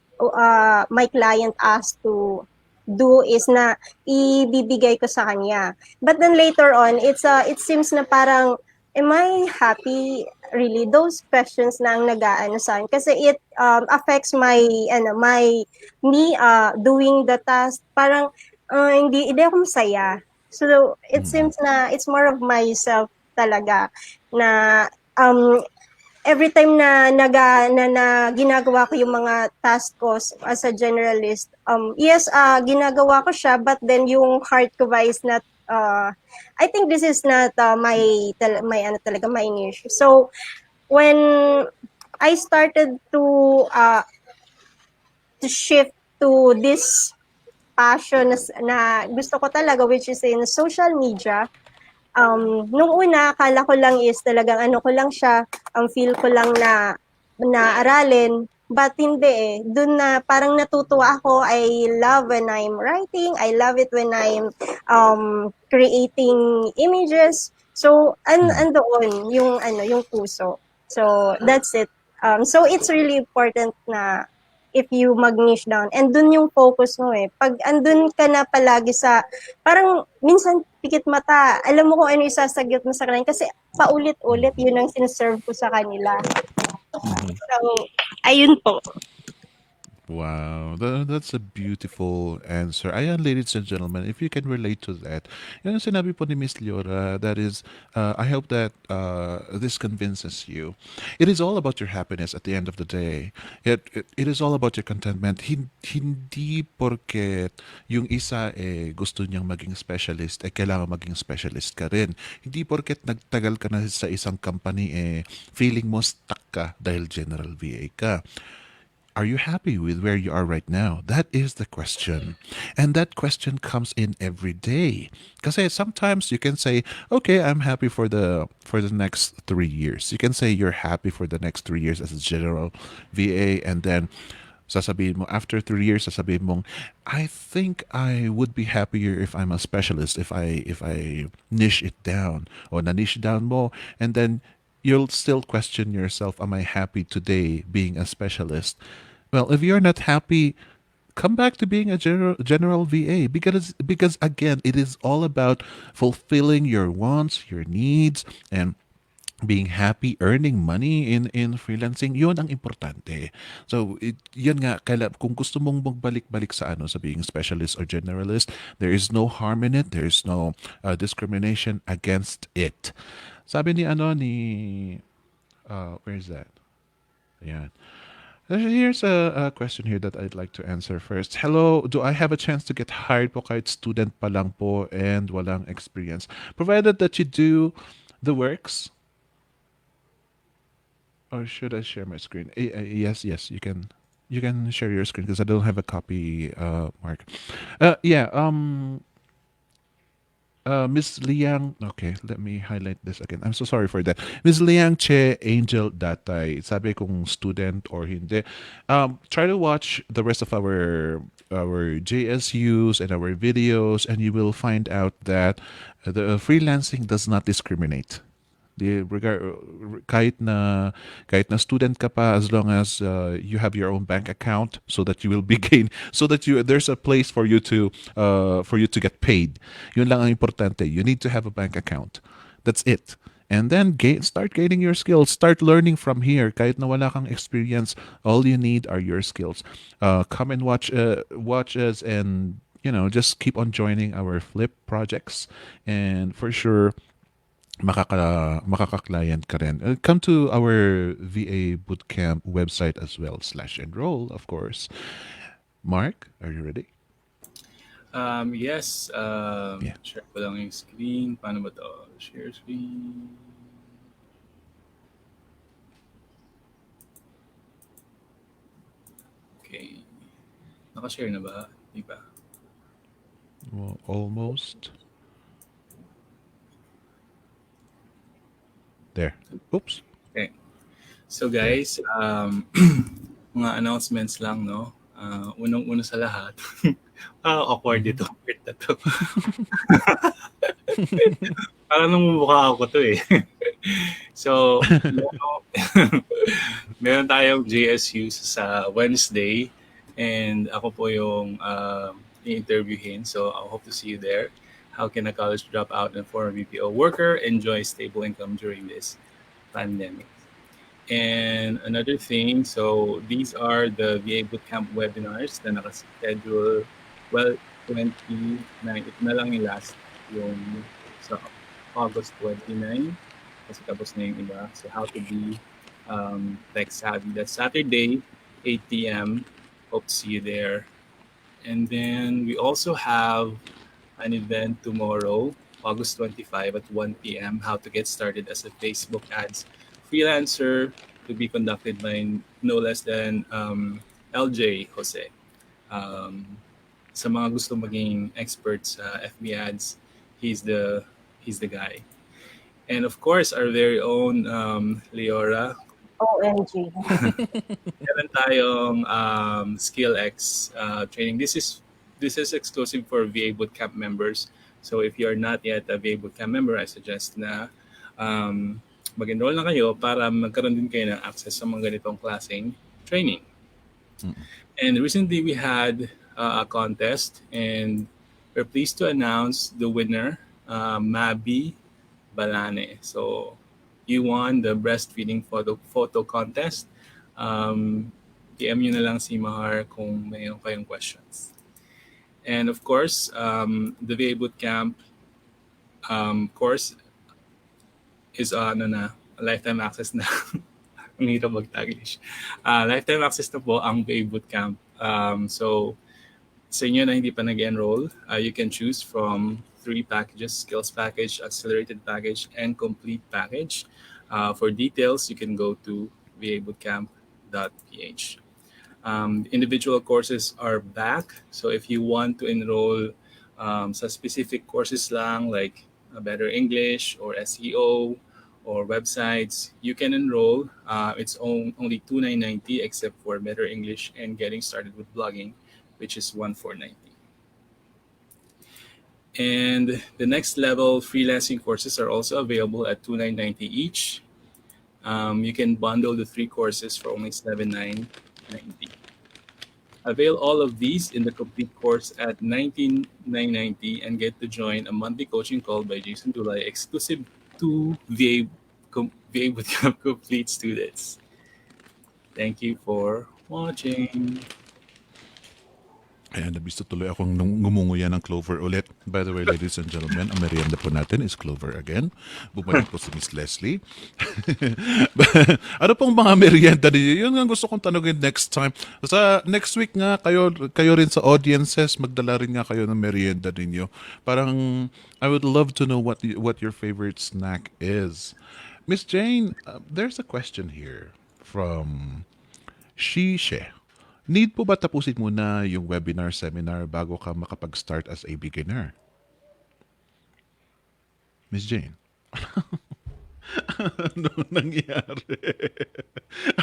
my client asked to do is na ibibigay ko sa kanya. But then later on, it seems na parang, am I happy? Really, those questions na ang nag-aano sa akin kasi it affects my me doing the task, parang hindi ako masaya. So it seems na it's more of myself talaga na every time na ginagawa ko yung mga task ko as a generalist, yes, ginagawa ko siya, but then yung heart ko ba is not, I think this is not my ano talaga, my niche. So, when I started to shift to this passion na gusto ko talaga, which is in social media, nung una, akala ko lang is talagang ano ko lang siya, ang feel ko lang na aralin, but hindi eh. Doon na parang natutuwa ako. I love when I'm writing. I love it when I'm creating images. So, andoon yung ano, yung puso. So, that's it. So it's really important na if you mag-niche down. And dun yung focus mo eh. Pag andun ka na palagi sa, parang minsan pikit mata, alam mo kung ano isasagot mo sa kanila kasi paulit-ulit yun ang sinaserve ko sa kanila. So, ayun po. Wow, that's a beautiful answer. Ayan, ladies and gentlemen, if you can relate to that, yun ang sinabi po ni Miss Leora, that is, I hope that this convinces you. It is all about your happiness at the end of the day. It is all about your contentment. Hindi porket yung isa gusto niyang maging specialist, kailangan maging specialist ka rin. Hindi porket nagtagal ka na sa isang company, feeling mo stuck ka dahil general VA ka. Are you happy with where you are right now? That is the question. And that question comes in every day. Because sometimes you can say, okay, I'm happy for the next 3 years. You can say you're happy for the next 3 years as a general VA, and then sasabihin mo, after 3 years, sasabihin mo, I think I would be happier if I'm a specialist, if I niche it down. O na-niche down mo, and then you'll still question yourself, am I happy today being a specialist? Well, if you're not happy, come back to being a general VA, because again, it is all about fulfilling your wants, your needs, and being happy, earning money in freelancing. Yun ang importante. So yun nga, kung gusto mong magbalik-balik sa sa being specialist or generalist, there is no harm in it. There is no discrimination against it. Sabi ni where is that? Yeah. Here's a question here that I'd like to answer first. Hello, do I have a chance to get hired po kahit student pa lang po and walang experience? Provided that you do the works. Or should I share my screen? Yes, you can. You can share your screen because I don't have a copy, Mark. Yeah. Miss Liang. Okay, let me highlight this again. I'm so sorry for that. Miss Liang Che Angel Datay. Sabi kung student or hindi. Try to watch the rest of our JSUs and our videos, and you will find out that the freelancing does not discriminate. Kahit na student ka pa, as long as you have your own bank account, so that you will be gain, so that there's a place for you to get paid. Yun lang ang importante. You need to have a bank account. That's it. And then start gaining your skills. Start learning from here. Kahit na wala kang experience, all you need are your skills. Come and watch us, and just keep on joining our flip projects, and for sure makaka-client ka rin. Come to our VA Bootcamp website as well, /enroll, of course. Mark, are you ready? Yes. Yeah. Share ko lang yung screen. Paano ba to? Share screen. Okay. Naka-share na ba? Di ba? Well, almost. There. Oops. Okay. So guys, mga announcements lang, no? Unang-una sa lahat. Awkward dito. Weird na to. Parang namumukha ako to eh. So, meron tayong JSU sa Wednesday, and ako po yung i-interviewin. So, I hope to see you there. How can a college dropout and former BPO worker enjoy stable income during this pandemic? And another thing, so these are the VA Bootcamp webinars na nakaschedule. Well, 29, ito na lang yung last, yung sa August 29, kasi tapos na yung iba. So how to be tech savvy. That's Saturday, 8 p.m. Hope to see you there. And then we also have an event tomorrow, August 25 at 1 p.m. How to get started as a Facebook ads freelancer, to be conducted by no less than LJ Jose. Um, sa mga gusto maging expert sa FB ads, he's the he's the guy. And of course, our very own Leora. OMG. Meron tayong SkillX training. This is exclusive for VA Bootcamp members. So if you're not yet a VA Bootcamp member, I suggest na um, mag-enroll na kayo para magkaroon din kayo ng access sa mga ganitong klaseng training. And recently we had a contest, and we're pleased to announce the winner, Mabi Balane. So you won the breastfeeding photo contest. PM nyo na lang si Mahar kung mayroon kayong questions. And of course, the VA Bootcamp course is lifetime access na. Ang hirap mag-Taglish. Lifetime access na po ang VA Bootcamp. So, sa inyo na hindi pa nag-enroll, you can choose from 3 packages: skills package, accelerated package, and complete package. For details, you can go to vabootcamp.ph. Individual courses are back. So if you want to enroll sa specific courses lang, like Better English or SEO or websites, you can enroll. It's only $2,990, except for Better English and Getting Started with Blogging, which is $1,490. And the next level freelancing courses are also available at $2,990 each. You can bundle the 3 courses for only $7,990. Avail all of these in the complete course at $19,990 and get to join a monthly coaching call by Jason Dulay, exclusive to VA Bootcamp complete students. Thank you for watching. Ayan, nabisto tuloy akong ngumunguya ng Clover ulit. By the way, ladies and gentlemen, ang merienda po natin is Clover again. Bumalik po si Miss Leslie. Ano pong mga merienda niyo? Yun ang gusto kong tanungin next time. Sa next week nga, kayo rin sa audiences, magdala rin nga kayo ng merienda ninyo. Parang, I would love to know what your favorite snack is. Miss Jane, there's a question here from Shishe. Need po ba tapusin muna yung webinar, seminar bago ka makapag-start as a beginner? Miss Jane? Ano nangyari?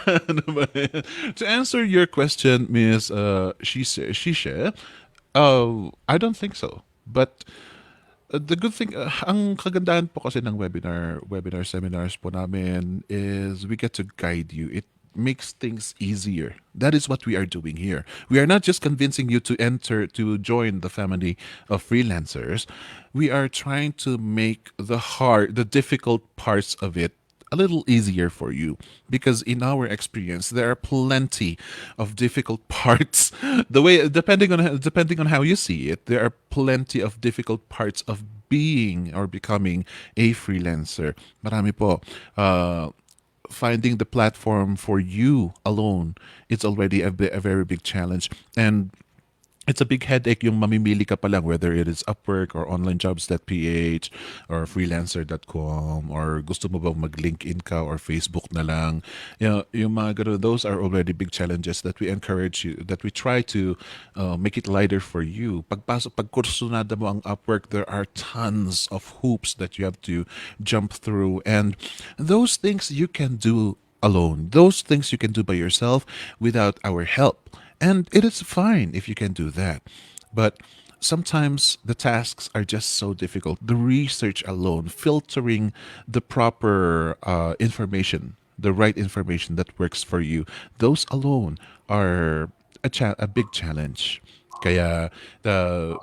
Ano ba yan? To answer your question, Miss Shishe, I don't think so. But the good thing, ang kagandahan po kasi ng webinar seminars po namin is we get to guide you. It makes things easier. That is what we are doing here. We are not just convincing you to join the family of freelancers. We are trying to make the difficult parts of it a little easier for you, because in our experience there are plenty of difficult parts. Depending on how you see it, there are plenty of difficult parts of being or becoming a freelancer. Marami po. Finding the platform for you alone, it's already a very big challenge. And it's a big headache yung mamimili ka pa lang, whether it is Upwork or onlinejobs.ph or freelancer.com, or gusto mo bang mag-LinkedIn ka or Facebook na lang. Yung mga ganun, those are already big challenges that we encourage you, that we try to make it lighter for you. Pag kursunada mo ang Upwork, there are tons of hoops that you have to jump through, and those things you can do alone. Those things you can do by yourself without our help. And it is fine if you can do that. But sometimes the tasks are just so difficult. The research alone, filtering the proper information, the right information that works for you, those alone are a big challenge. Kaya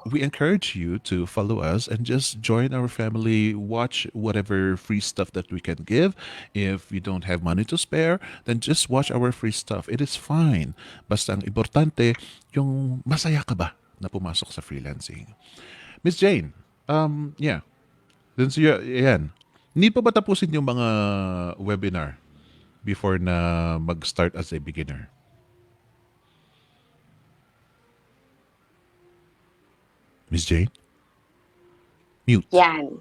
we encourage you to follow us and just join our family, watch whatever free stuff that we can give. If you don't have money to spare, then just watch our free stuff. It is fine. Basta ang importante, yung masaya ka ba na pumasok sa freelancing. Miss Jane, yeah. Then so yan. Need pa ba tapusin yung mga webinar before na mag-start as a beginner? Miss Jane? Mute. Yan.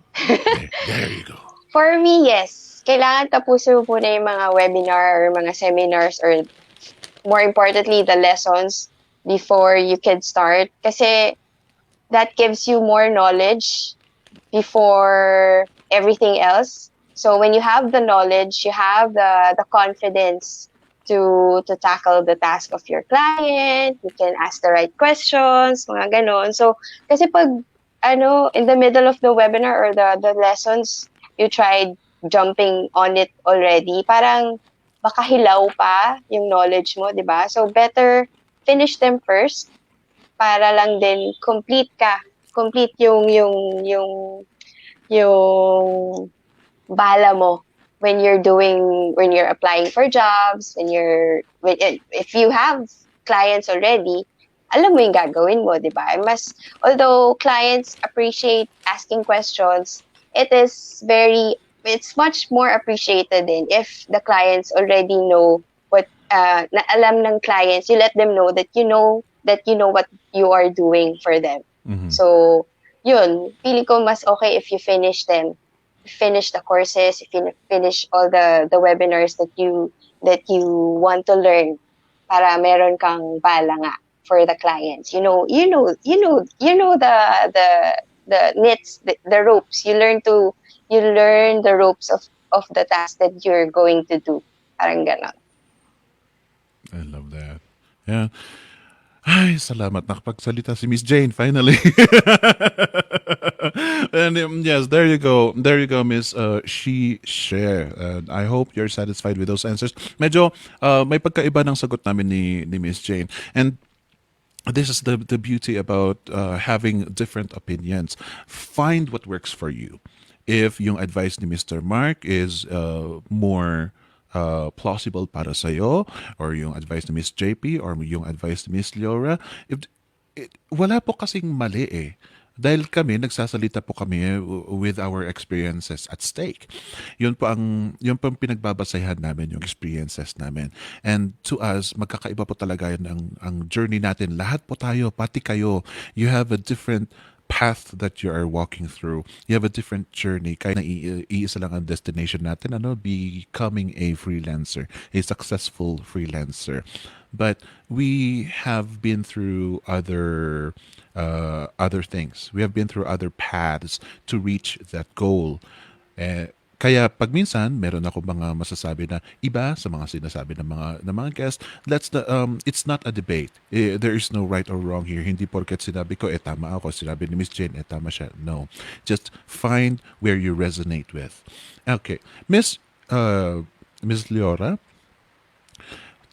There you go. For me, yes. Kailangan tapusin mo muna yung mga webinar or mga seminars or more importantly, the lessons before you can start. Kasi that gives you more knowledge before everything else. So when you have the knowledge, you have the confidence to tackle the task of your client. You can ask the right questions, mga ganon. So kasi pag in the middle of the webinar or the lessons, you tried jumping on it already, parang baka hilaw pa yung knowledge mo, 'di ba? So better finish them first para lang din complete ka. Complete yung bala mo when you're applying for jobs, if you have clients already, alam mo yung gagawin mo, di ba? Although clients appreciate asking questions, it's much more appreciated din if the clients already know na alam ng clients, you let them know that you know what you are doing for them. Mhm. So, yun, feeling ko mas okay if you finish them. Finish the courses, if you finish all the webinars that you want to learn para meron kang bala nga for the clients. You know the nits, the ropes. You learn the ropes of the task that you're going to do. Parang ganon. I love that. Yeah. Ay, salamat. Nakapagsalita si Miss Jane, finally. And yes, there you go. There you go, Miss She Share. And I hope you're satisfied with those answers. Medyo may pagkaiba ng sagot namin ni Miss Jane. And this is the beauty about having different opinions. Find what works for you. If yung advice ni Mr. Mark is more plausible para sa'yo, or yung advice ni Miss JP, or yung advice ni Miss Leora, wala po kasing mali eh. Dahil kami, nagsasalita po kami with our experiences at stake. Yun po ang pinagbabasehan namin, yung experiences namin. And to us, magkakaiba po talaga yun ang journey natin. Lahat po tayo, pati kayo, you have a different path that you are walking through. You have a different journey. Kaya iisa lang ang destination natin, becoming a freelancer, a successful freelancer. But we have been through other things. We have been through other paths to reach that goal. Kaya pag minsan meron ako mga masasabi na iba sa mga sinasabi ng mga guests, it's not a debate. There is no right or wrong here. Hindi porket sinabi ko tama ako, sinabi ni Miss Jane tama siya. No. Just find where you resonate with. Okay. Miss Leora,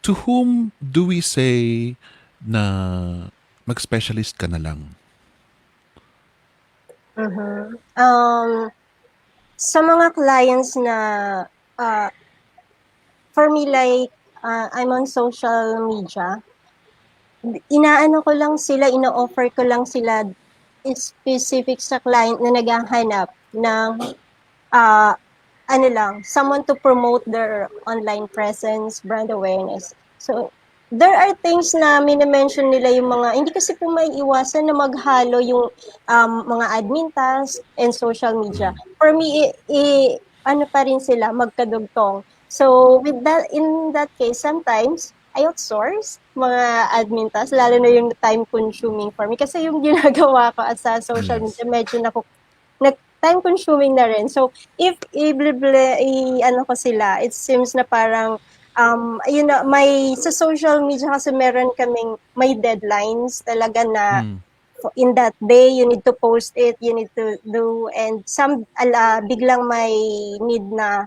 to whom do we say na mag-specialist ka na lang? Sa mga clients na for me, like I'm on social media, ino-offer ko lang sila specific sa client na naghahanap ng someone to promote their online presence, brand awareness. So, there are things na mini-mention nila yung mga, hindi kasi po may iwasan na maghalo yung mga admin tasks and social media. For me, pa rin sila, magkadugtong. So, in that case, sometimes, I outsource mga admin tasks, lalo na yung time-consuming for me. Kasi yung ginagawa ko sa social media, medyo time-consuming na rin. So, if ko sila, it seems na parang sa social media kasi meron kaming may deadlines talaga na in that day you need to post it, you need to do, and some biglang may need na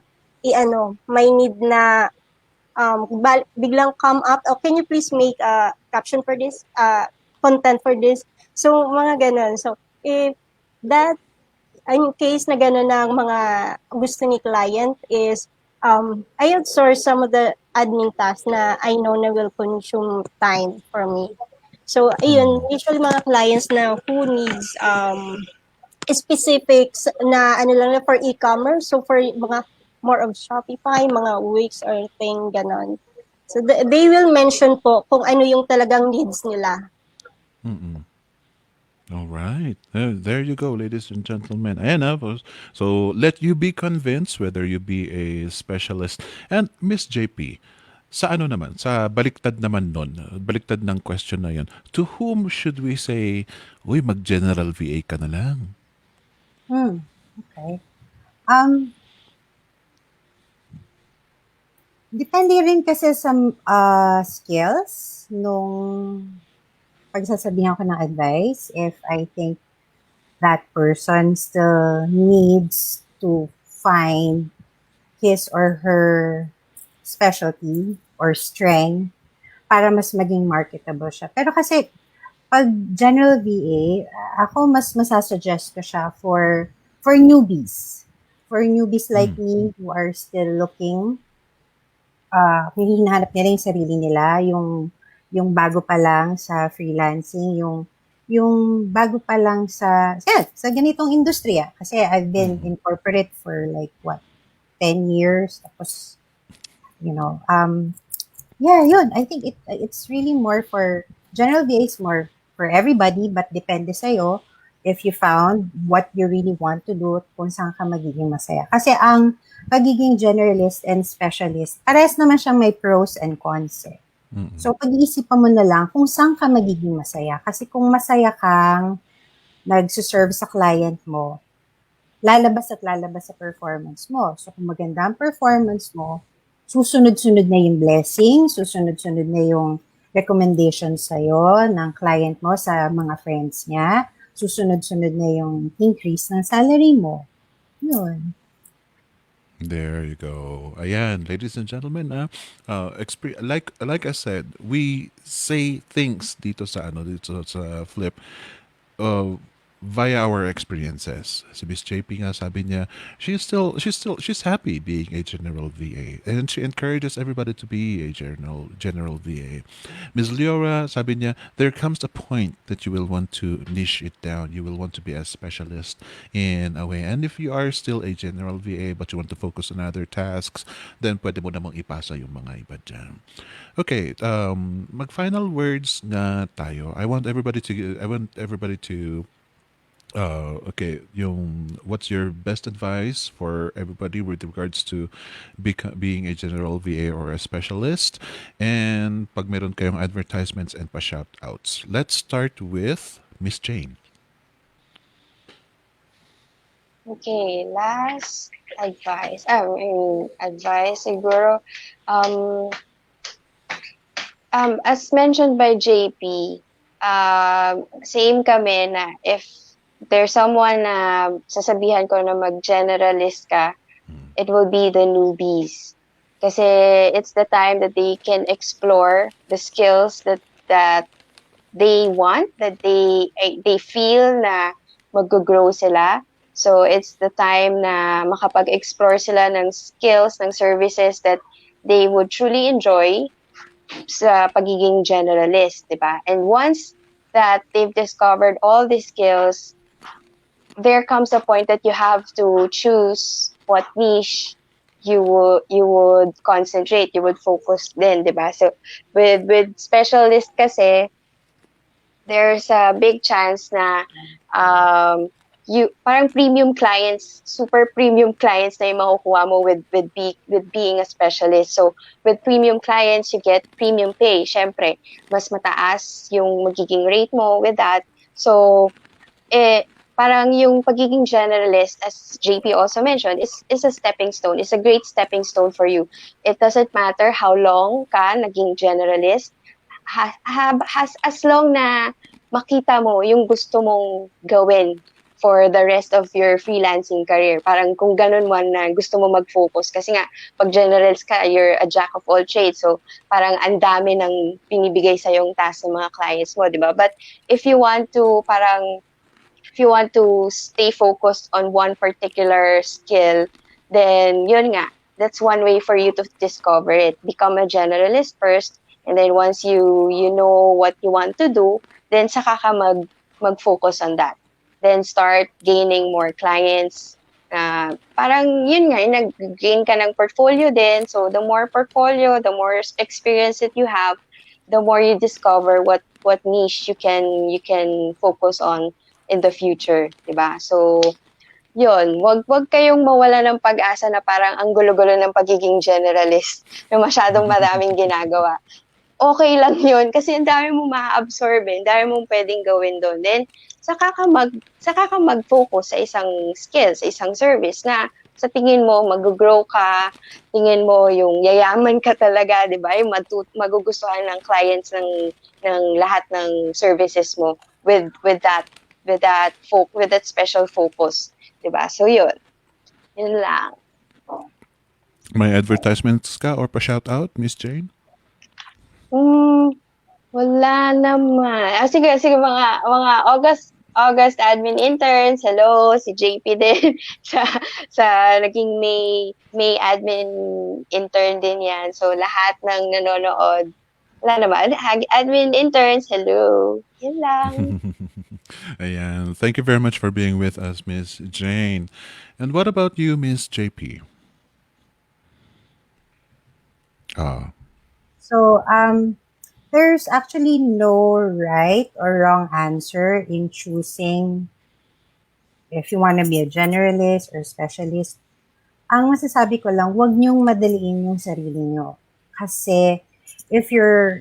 biglang come up, can you please make a caption for this, content for this, so mga ganun. So if that in case na gano'n ng mga gusto ni client is I outsource some of the admin tasks na I know na will consume time for me. So, ayun, usually mga clients na who needs specifics na lang na for e-commerce. So, for mga more of Shopify, mga Wix or thing, ganon. So, they will mention po kung ano yung talagang needs nila. Mm-mm. All right. There you go, ladies and gentlemen. Ayan na. So, let you be convinced whether you be a specialist. And Miss JP, sa ano naman, sa baliktad naman nun, baliktad ng question na yun, to whom should we say, uy, mag-general VA ka na lang? Okay. Um, Depende rin kasi sa skills nung pagsasabihan ko ng advice. If I think that person still needs to find his or her specialty or strength para mas maging marketable siya. Pero kasi pag general VA, ako mas masasuggest ko siya for newbies. For newbies like me who are still looking, hinahanap nila yung sarili nila, yung bago pa lang sa freelancing, yung bago pa lang sa ganitong industriya. Kasi I've been in corporate for like what, 10 years. Tapos, you know, yeah, yun. I think it's really more for, general VA is more for everybody, but depende sa'yo if you found what you really want to do, kung saan ka magiging masaya. Kasi ang pagiging generalist and specialist, parehas naman siyang may pros and cons eh. So, pag-iisipan mo na lang kung saan ka magiging masaya. Kasi kung masaya kang nagsuserve sa client mo, lalabas at lalabas sa performance mo. So, kung maganda ang performance mo, susunod-sunod na yung blessing, susunod-sunod na yung recommendation sa'yo ng client mo sa mga friends niya, susunod-sunod na yung increase ng salary mo. Yun. There you go. Ayan, ladies and gentlemen, like I said, we say things dito sa Flip uh, via our experiences. Si Miss JP nga sabi niya, she's happy being a general VA, and she encourages everybody to be a general VA. Miss Leora sabi niya, there comes a point that you will want to niche it down. You will want to be a specialist in a way. And if you are still a general VA but you want to focus on other tasks, then pwede mo namang ipasa yung mga iba dyan. Okay, mag-final words na tayo. I want everybody to okay, yung what's your best advice for everybody with regards to being a general VA or a specialist? And pag meron kayong advertisements and pa-shout outs. Let's start with Miss Jane. Okay, last advice. Advice siguro. Um, as mentioned by JP, same kami na if there's someone na sasabihan ko na mag-generalist ka, it will be the newbies. Kasi it's the time that they can explore the skills that they want, that they feel na mag-grow sila. So it's the time na makapag-explore sila ng skills, ng services that they would truly enjoy sa pagiging generalist, di ba? And once that they've discovered all these skills, there comes a point that you have to choose what niche you would concentrate, you would focus din, di ba? So with specialist kasi, there's a big chance na you parang premium clients, super premium clients na yung makukuha mo with being a specialist. So with premium clients, you get premium pay. Syempre, mas mataas yung magiging rate mo with that. So parang yung pagiging generalist, as JP also mentioned, is a stepping stone. It's a great stepping stone for you. It doesn't matter how long ka naging generalist, as long na makita mo yung gusto mong gawin for the rest of your freelancing career. Parang kung ganun man na gusto mo mag-focus. Kasi nga, pag generalist ka, you're a jack of all trades. So, parang ang dami ng pinibigay sa yung task ng mga clients mo, di ba? But if you want to stay focused on one particular skill, then yun nga, that's one way for you to discover it. Become a generalist first, and then once you know what you want to do, then saka ka mag-focus on that. Then start gaining more clients, Parang yun nga, nag-gain ka ng portfolio din. So the more portfolio, the more experience that you have, the more you discover what niche you can focus on in the future, 'di ba? So yun, wag kayong mawala ng pag-asa na parang ang gulo-gulo ng pagiging generalist na masyadong maraming ginagawa. Okay lang yun kasi ang dami mong maa-absorb, eh, ang dami mong puwedeng gawin dun. Then saka ka mag-focus sa isang skill, sa isang service na sa tingin mo maggo-grow ka, tingin mo yung yayaman ka talaga, 'di ba, yung magugustuhan ng clients ng lahat ng services mo with that special focus, 'di ba? So yun lang. May advertisements ka or pa-shoutout, Miss Jane? Hmm. Wala naman. Sige mga August admin interns, hello, si JP din sa naging May admin intern din 'yan. So lahat ng nanonood, wala naman, admin interns, hello. Yun lang. Ayan. Thank you very much for being with us, Miss Jane. And what about you, Miss JP? Ah, So, there's actually no right or wrong answer in choosing if you want to be a generalist or specialist. Ang masasabi ko lang, huwag niyong madaliin yung sarili niyo. Kasi if you're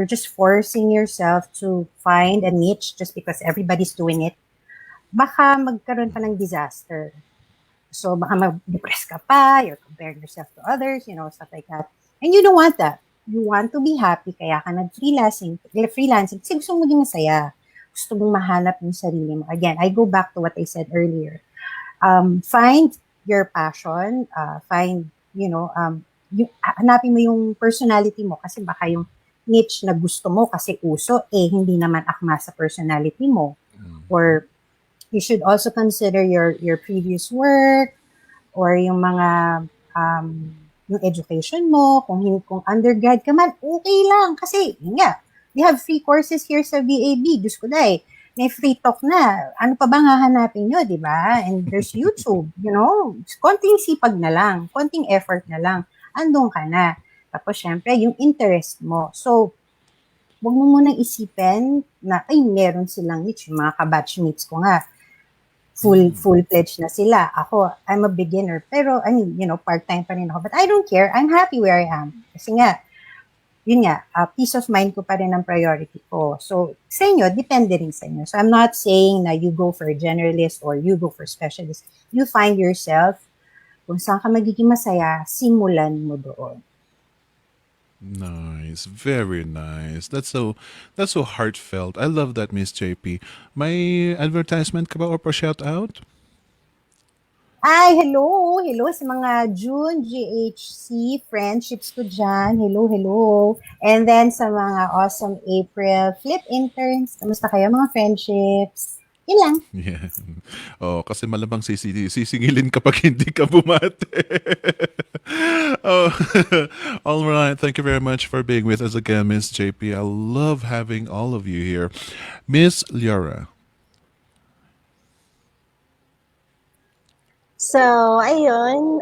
just forcing yourself to find a niche just because everybody's doing it, baka magkaroon pa ng disaster. So baka mag-depress ka pa, you're comparing yourself to others, stuff like that. And you don't want that. You want to be happy, kaya ka freelancing, kasi gusto mo maging masaya. Gusto mong mahanap yung sarili mo. Again, I go back to what I said earlier. Find your passion, hanapin mo yung personality mo kasi baka yung niche na gusto mo kasi uso, hindi naman akma sa personality mo. Or you should also consider your previous work or yung mga yung education mo, kung undergrad ka man, okay lang kasi yun nga, we have free courses here sa VAB. Diyos ko dahil, may free talk na. Ano pa bang hahanapin nyo, di ba? And there's YouTube, konting sipag na lang, konting effort na lang, andun ka na. Tapos, syempre, yung interest mo. So, huwag mo munang isipin na, meron silang niche. Yung mga kabatchmates ko nga, full-fledged na sila. Ako, I'm a beginner. Pero, part-time pa rin ako. But I don't care. I'm happy where I am. Kasi nga, yun nga, peace of mind ko pa rin ang priority ko. So, sa inyo, depende rin sa inyo. So, I'm not saying na you go for a generalist or you go for specialist. You find yourself, kung saan ka magiging masaya, simulan mo doon. nice. Very nice. That's so heartfelt. I love that, Miss JP. May advertisement ka ba or pa-shoutout? Ay, hello! Hello sa mga June GHC friendships ko dyan. Hello. And then sa mga awesome April flip interns. Kamusta kayo mga friendships? Yun lang. Yeah. Oh, kasi malamang sisingilin kapag hindi ka bumate. Oh, all right. Thank you very much for being with us again, Miss JP. I love having all of you here. Miss Liora. So, ayun,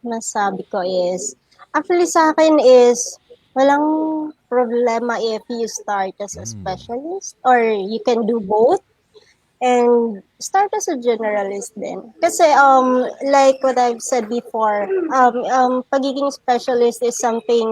masabi ko is, actually sa akin is, walang problema if you start as a specialist or you can do both and start as a generalist din. Kasi, like what I've said before, pagiging specialist is something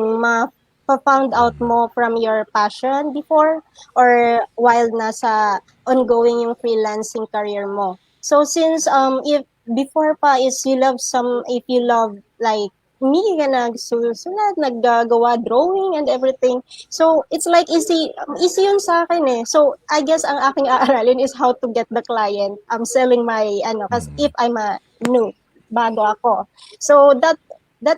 found out mo from your passion before or while nasa ongoing yung freelancing career mo. So since if before pa is if you love like me ka nagsusulat, naggagawa drawing and everything. So it's like easy yun sa akin eh. So I guess ang aking aaralin is how to get the client. I'm selling my kasi if I'm a new bago ako. So that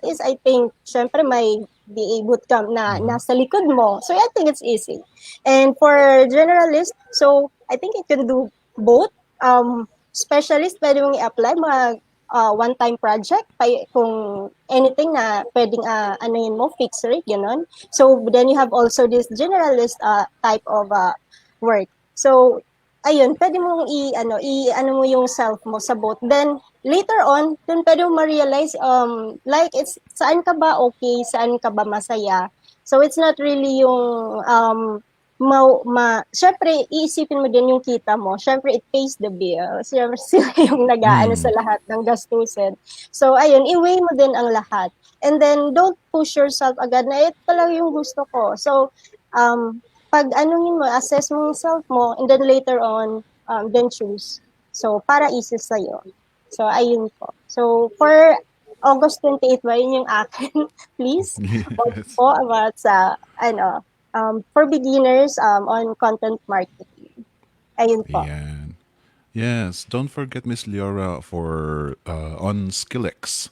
is I think syempre may BA bootcamp na nasa likod mo. So I think it's easy. And for generalist, so I think you can do both. Specialist, pwede mong i-apply mga one-time project kung anything na pwedeng anuhin mo, fixed rate, gano'n. So then you have also this generalist type of work. So ayun, pwede mong i-ano mo yung self mo sa boat. Then, later on, dun pwede mo ma-realize, like, it's, saan ka ba okay, saan ka ba masaya. So, it's not really yung, syempre, iisipin mo din yung kita mo. Syempre, it pays the bill. Syempre, sila yung nag-aano sa Mm. lahat ng gastusin. So, ayun, i-weigh mo din ang lahat. And then, don't push yourself agad na, ito lang yung gusto ko. So, pag anuhin mo, assess mo yung self mo, and then later on, then choose. So, para easy sa'yo. So, ayun po. So, for August 28 ba, yun yung akin. Please, watch Yes. po about sa, for beginners on content marketing. Ayun po. Yan. Yes, don't forget Miss Leora for on Skillex.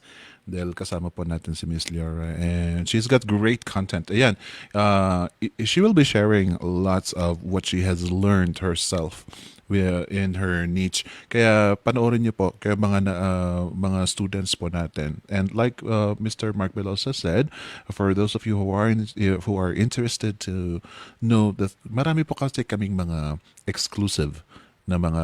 Dahil kasama po natin si Miss Leora and she's got great content. Ayan, she will be sharing lots of what she has learned herself in her niche. Kaya panoorin niyo po kaya mga students po natin. And like Mr. Mark Belosa said, for those of you who are interested to know that marami po kasi kaming mga exclusive na mga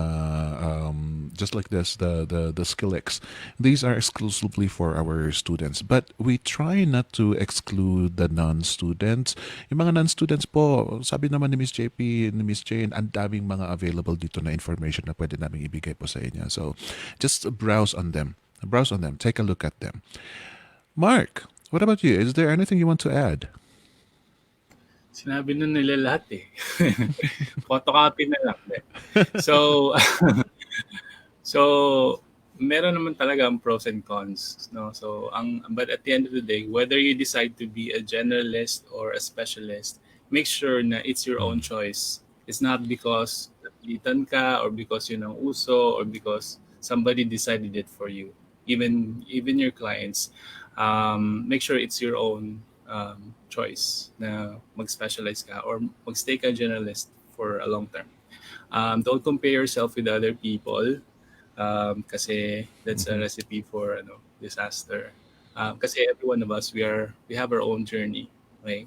just like this the skillex, these are exclusively for our students, but we try not to exclude the non-students. Yung mga non-students po, sabi naman ni Miss JP, ni Miss Jane, ang daming mga available dito na information na pwede namin ibigay po sa inyo, so just browse on them, take a look at them. Mark, what about you? Is there anything you want to add? Sinabi na nila lahat eh. Photocopy na lang. De. So, so meron naman talaga ang pros and cons, no? So, but at the end of the day, whether you decide to be a generalist or a specialist, make sure na it's your own choice. It's not because napilitan ka or because yun ang uso or because somebody decided it for you. Even your clients, make sure it's your own choice na mag-specialize ka or mag-stay ka generalist for a long term. Don't compare yourself with other people kasi that's a Mhm. recipe for disaster. Kasi every one of us, we have our own journey. Okay?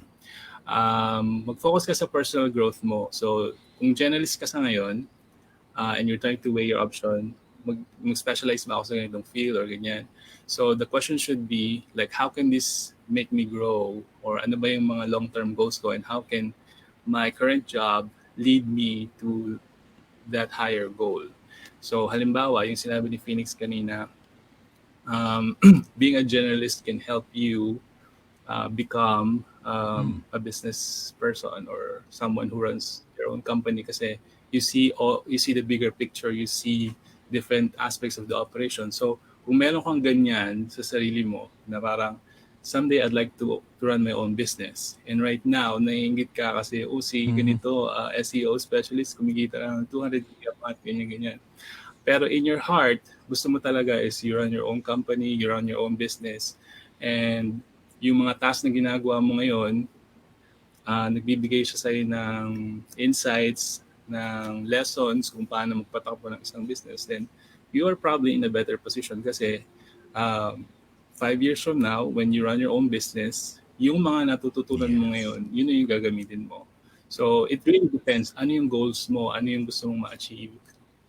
Mag-focus ka sa personal growth mo. So, kung generalist ka sa ngayon, and you're trying to weigh your option, mag-specialize ba ako sa ganitong field or ganyan. So the question should be like, how can this make me grow? Or ano ba yung mga long-term goals ko and how can my current job lead me to that higher goal? So halimbawa, yung sinabi ni Phoenix kanina, being a generalist can help you become a business person or someone who runs your own company kasi you see the bigger picture, you see different aspects of the operation. So kung meron kang ganyan sa sarili mo na parang someday I'd like to run my own business. And right now, naiingit ka kasi si Mhm. ganito, SEO specialist, kumikita ng 200K a month, ganyan. Pero in your heart, gusto mo talaga is you run your own company, you run your own business. And yung mga tasks na ginagawa mo ngayon, nagbibigay siya sa'yo ng insights, ng lessons kung paano magpatakbo ng isang business, then you are probably in a better position kasi um, 5 years from now, when you run your own business, yung mga natututunan mo Yes. ngayon, yun na yung gagamitin mo. So, it really depends. Ano yung goals mo? Ano yung gusto mong ma-achieve?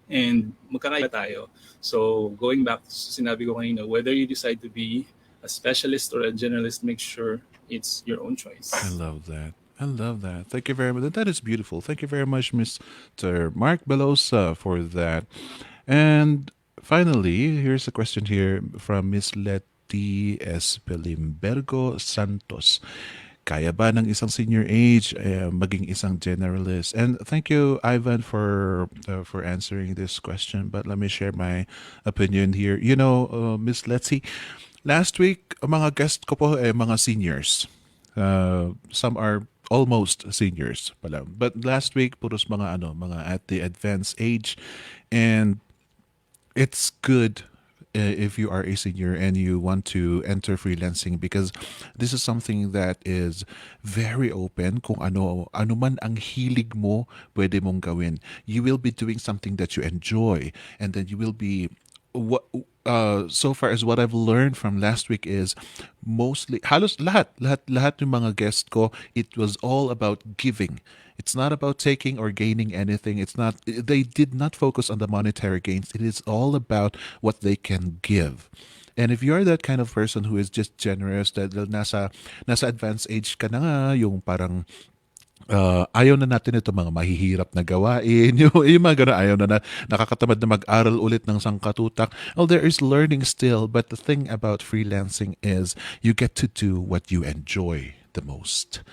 And magkakaiba tayo. So, going back sa sinabi ko kanina, whether you decide to be a specialist or a generalist, make sure it's your own I choice. love that. I love that. Thank you very much. That is beautiful. Thank you very much, Mr. Mark Belosa, for that. And finally, here's a question here from Miss Letty Espelimbergo Santos. Kaya ba ng isang senior age maging isang generalist? And thank you, Ivan, for answering this question. But let me share my opinion here. You know, Miss Letty, last week, ang mga guest ko po mga seniors. Some are almost seniors pala. But last week, puros mga at the advanced age. And it's good if you are a senior and you want to enter freelancing because this is something that is very open. Kung ano man ang hilig mo, pwede mong gawin. You will be doing something that you enjoy, and then you will be what so far as what I've learned from last week is mostly halos lahat ng mga guest ko, it was all about giving. It's not about taking or gaining anything. It's not, they did not focus on the monetary gains. It is all about what they can give. And if you're that kind of person who is just generous, that nasa advanced age ka na nga, yung parang ayaw na natin ito mga mahihirap na gawain, yung mga ganun, ayaw na nakakatamad na mag-aral ulit ng sangkatutak. Well, there is learning still, but the thing about freelancing is you get to do what you enjoy the most.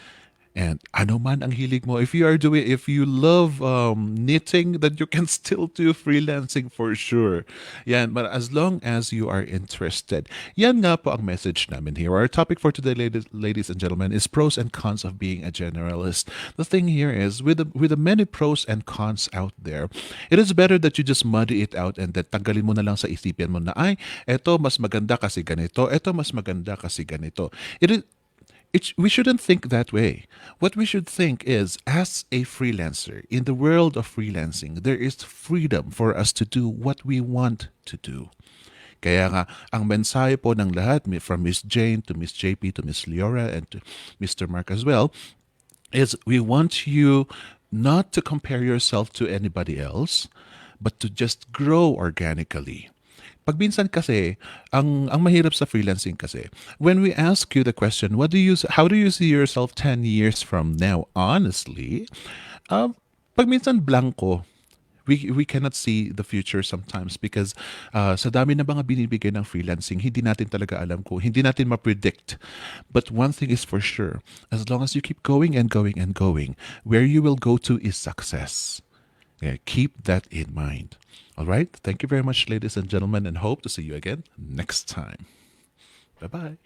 And ano man ang hilig mo, if you love knitting, then you can still do freelancing for sure. Yan, but as long as you are interested. Yan nga po ang message namin here. Our topic for today, ladies and gentlemen, is pros and cons of being a generalist. The thing here is, with the many pros and cons out there, it is better that you just muddy it out and that tanggalin mo na lang sa isipin mo na, ay, eto mas maganda kasi ganito, eto mas maganda kasi ganito. We shouldn't think that way. What we should think is, as a freelancer, in the world of freelancing, there is freedom for us to do what we want to do. Kaya nga, ang mensahe po ng lahat, from Miss Jane to Miss JP to Miss Leora and to Mr. Mark as well, is we want you not to compare yourself to anybody else, but to just grow organically. Pag minsan kasi, ang mahirap sa freelancing kasi, when we ask you the question, how do you see yourself 10 years from now? Honestly, pag minsan blanco, we cannot see the future sometimes because sa dami na mga binibigay ng freelancing, hindi natin talaga alam ko, hindi natin ma-predict. But one thing is for sure, as long as you keep going and going and going, where you will go to is success. Yeah, keep that in mind. All right. Thank you very much, ladies and gentlemen, and hope to see you again next time. Bye bye.